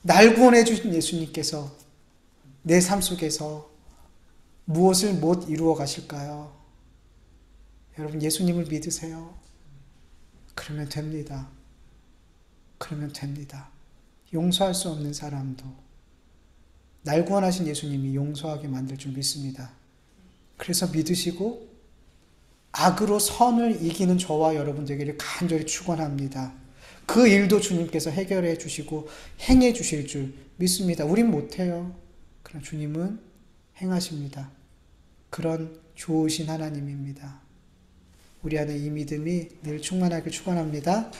날 구원해 주신 예수님께서 내 삶 속에서 무엇을 못 이루어 가실까요? 여러분, 예수님을 믿으세요. 그러면 됩니다. 그러면 됩니다. 용서할 수 없는 사람도 날 구원하신 예수님이 용서하게 만들 줄 믿습니다. 그래서 믿으시고 악으로 선을 이기는 저와 여러분 되기를 간절히 축원합니다. 그 일도 주님께서 해결해 주시고 행해 주실 줄 믿습니다. 우린 못해요. 그러나 주님은 행하십니다. 그런 좋으신 하나님입니다. 우리 안에 이 믿음이 늘 충만하길 축원합니다.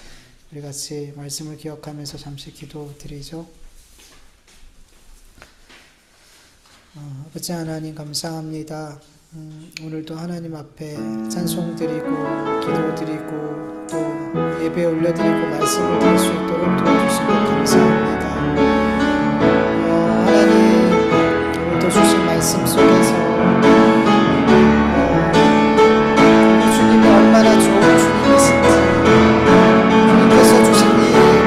우리 같이 말씀을 기억하면서 잠시 기도드리죠. 아버지 하나님, 감사합니다. 오늘도 하나님 앞에 찬송드리고 기도드리고 또 예배 올려드리고 말씀을 드릴 수 있도록 도와주시고 감사합니다. 하나님, 오늘도 주신 말씀 속에서 주님이 얼마나 좋은 주님이신지, 주님께서 주신 이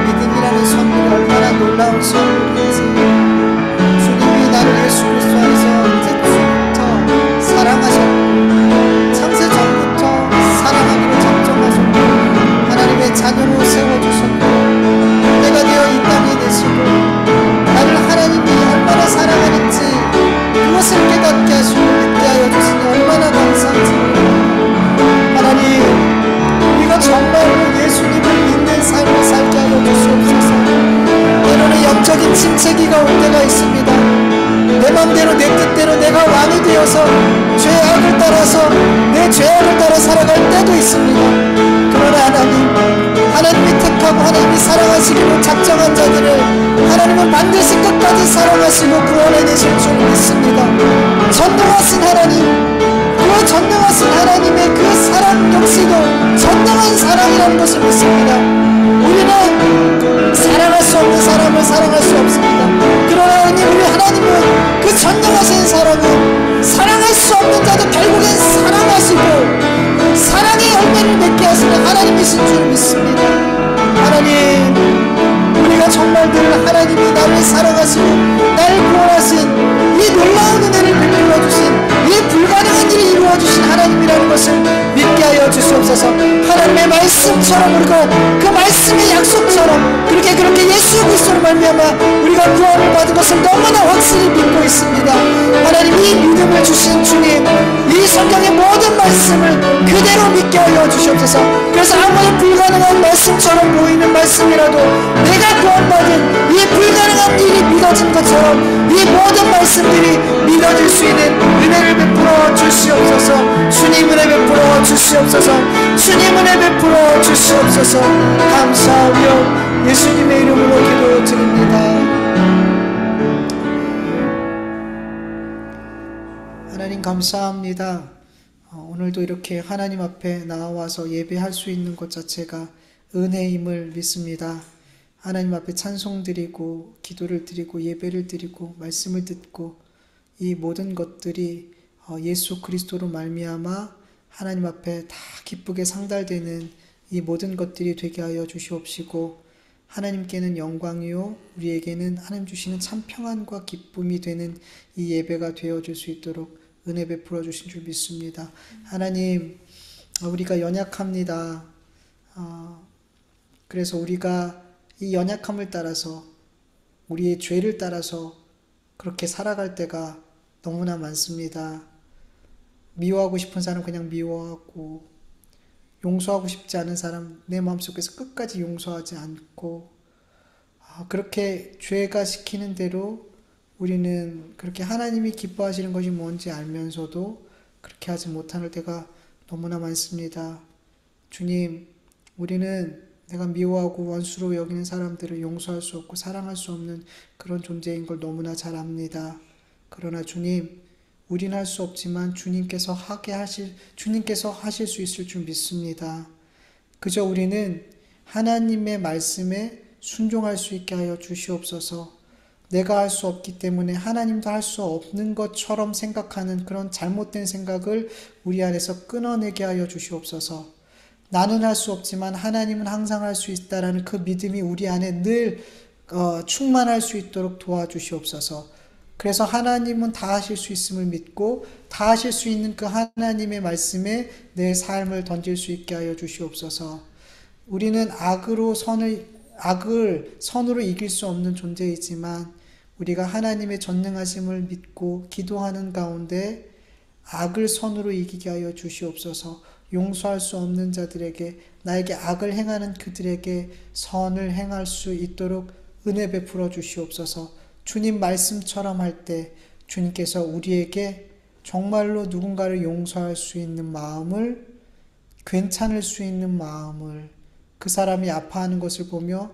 믿음이라는 선물이 얼마나 놀라운 선물인지, 주님이 나를 예수 그리스도 안에서 태초부터 사랑하셨고 창세 전부터 사랑하기로 작정하셨고 하나님의 자녀로 세워주셨고 내가 되어 이 땅에 내시고 나를 하나님이 얼마나 사랑하는지 그것을 깨닫게 하시고 믿게 하여 주시니 얼마나 감사한지 하나님, 우리가 정말로 예수님을 믿는 삶을 살게 하여 주시옵소서. 때로는 영적인 침체기가 올 때가 있습니다. 내 맘대로 내 뜻대로 내가 왕이 되어서 죄악을 따라서 내 죄악을 따라 살아갈 때도 있습니다. 그러나 하나님이 택하고 하나님이 사랑하시기로 작정한 자들을 하나님은 반드시 끝까지 사랑하시고 구원해내실 줄 믿습니다. 전능하신 하나님, 그 전능하신 하나님의 그 사랑 역시도 전능한 사랑이라는 것을 믿습니다. 우리는 사랑할 수 없는 사람을 사랑할 수 없습니다. 그러나 우리 하나님은 그 전능하신 사랑은 사랑할 수 없는 자도 결국엔 사랑하시고 사랑의 열매를 맺게 하시는 하나님이신 줄 믿습니다. 하나님, 우리가 정말 늘 하나님이 나를 사랑하시고 나를 구원하신 이 놀라운 은혜를 베풀어 주신 이 불가능한 일을 이루어 주신 하나님이라는 것을 믿게 하여 주시옵소서. 하나님의 말씀처럼 우리가 그 말씀의 약속처럼 그렇게 예수 그리스도로 말미암아 우리가 구원을 받은 것을 너무나 확실히 믿고 있습니다. 하나님, 이 믿음을 주신 주님, 이 성경의 모든 말씀을 그대로 믿게 하여 주시옵소서. 그래서 아무리 불가능한 말씀처럼 보이는 말씀이라도 내가 구원받은 이 불가능한 일이 믿어진 것처럼 이 모든 말씀들이 믿어질 수 있는 은혜를 베풀어 주시옵소서. 주님 은혜 베풀어 주시옵소서. 주님 은혜 베풀어 주시옵소서. 감사하며 예수님의 이름으로 기도드립니다. 하나님, 감사합니다. 오늘도 이렇게 하나님 앞에 나와서 예배할 수 있는 것 자체가 은혜임을 믿습니다. 하나님 앞에 찬송드리고 기도를 드리고 예배를 드리고 말씀을 듣고 이 모든 것들이 예수 그리스도로 말미암아 하나님 앞에 다 기쁘게 상달되는 이 모든 것들이 되게 하여 주시옵시고 하나님께는 영광이요 우리에게는 하나님 주시는 참 평안과 기쁨이 되는 이 예배가 되어줄 수 있도록 은혜 베풀어 주신 줄 믿습니다. 하나님, 우리가 연약합니다. 그래서 우리가 이 연약함을 따라서 우리의 죄를 따라서 그렇게 살아갈 때가 너무나 많습니다. 미워하고 싶은 사람 그냥 미워하고, 용서하고 싶지 않은 사람 내 마음속에서 끝까지 용서하지 않고, 그렇게 죄가 시키는 대로 우리는 그렇게 하나님이 기뻐하시는 것이 뭔지 알면서도 그렇게 하지 못하는 때가 너무나 많습니다. 주님, 우리는 내가 미워하고 원수로 여기는 사람들을 용서할 수 없고 사랑할 수 없는 그런 존재인 걸 너무나 잘 압니다. 그러나 주님, 우리는 할 수 없지만 주님께서 하실 수 있을 줄 믿습니다. 그저 우리는 하나님의 말씀에 순종할 수 있게 하여 주시옵소서. 내가 할 수 없기 때문에 하나님도 할 수 없는 것처럼 생각하는 그런 잘못된 생각을 우리 안에서 끊어내게 하여 주시옵소서. 나는 할 수 없지만 하나님은 항상 할 수 있다라는 그 믿음이 우리 안에 늘 충만할 수 있도록 도와주시옵소서. 그래서 하나님은 다 하실 수 있음을 믿고 다 하실 수 있는 그 하나님의 말씀에 내 삶을 던질 수 있게 하여 주시옵소서. 우리는 악을 선으로 이길 수 없는 존재이지만 우리가 하나님의 전능하심을 믿고 기도하는 가운데 악을 선으로 이기게 하여 주시옵소서. 용서할 수 없는 자들에게, 나에게 악을 행하는 그들에게 선을 행할 수 있도록 은혜 베풀어 주시옵소서. 주님 말씀처럼 할 때 주님께서 우리에게 정말로 누군가를 용서할 수 있는 마음을, 괜찮을 수 있는 마음을, 그 사람이 아파하는 것을 보며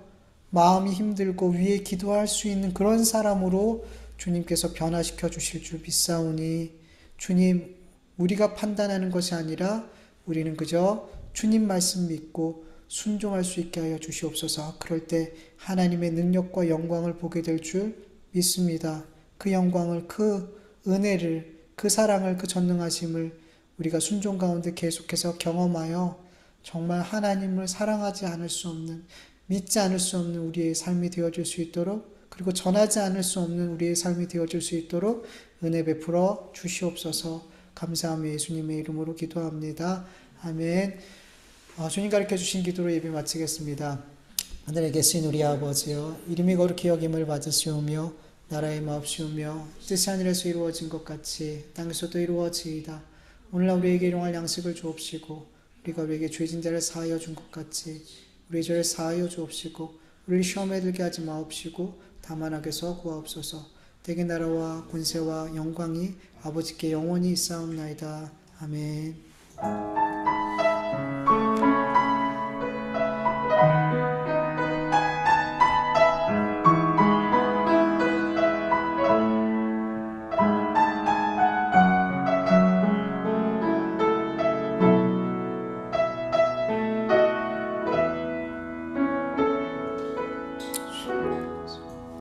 마음이 힘들고 위에 기도할 수 있는 그런 사람으로 주님께서 변화시켜 주실 줄 믿사오니, 주님, 우리가 판단하는 것이 아니라 우리는 그저 주님 말씀 믿고 순종할 수 있게 하여 주시옵소서. 그럴 때 하나님의 능력과 영광을 보게 될 줄 믿습니다. 그 영광을, 그 은혜를, 그 사랑을, 그 전능하심을 우리가 순종 가운데 계속해서 경험하여 정말 하나님을 사랑하지 않을 수 없는, 믿지 않을 수 없는 우리의 삶이 되어질 수 있도록, 그리고 전하지 않을 수 없는 우리의 삶이 되어질 수 있도록 은혜 베풀어 주시옵소서. 감사하며 예수님의 이름으로 기도합니다. 아멘. 주님 가르쳐 주신 기도로 예배 마치겠습니다. 하늘에 계신 우리 아버지여, 이름이 거룩히 여김을 받으시오며 나라의 마옵시오며 뜻이 하늘에서 이루어진 것 같이 땅에서도 이루어지이다. 오늘날 우리에게 일용할 양식을 주옵시고 우리가 우리에게 죄진 자를 사하여 준 것 같이 우리의 죄를 사하여 주옵시고 우리를 시험에 들게 하지 마옵시고 다만 악에서 구하옵소서. 대개 나라와 권세와 영광이 아버지께 영원히 있사옵나이다. 아멘.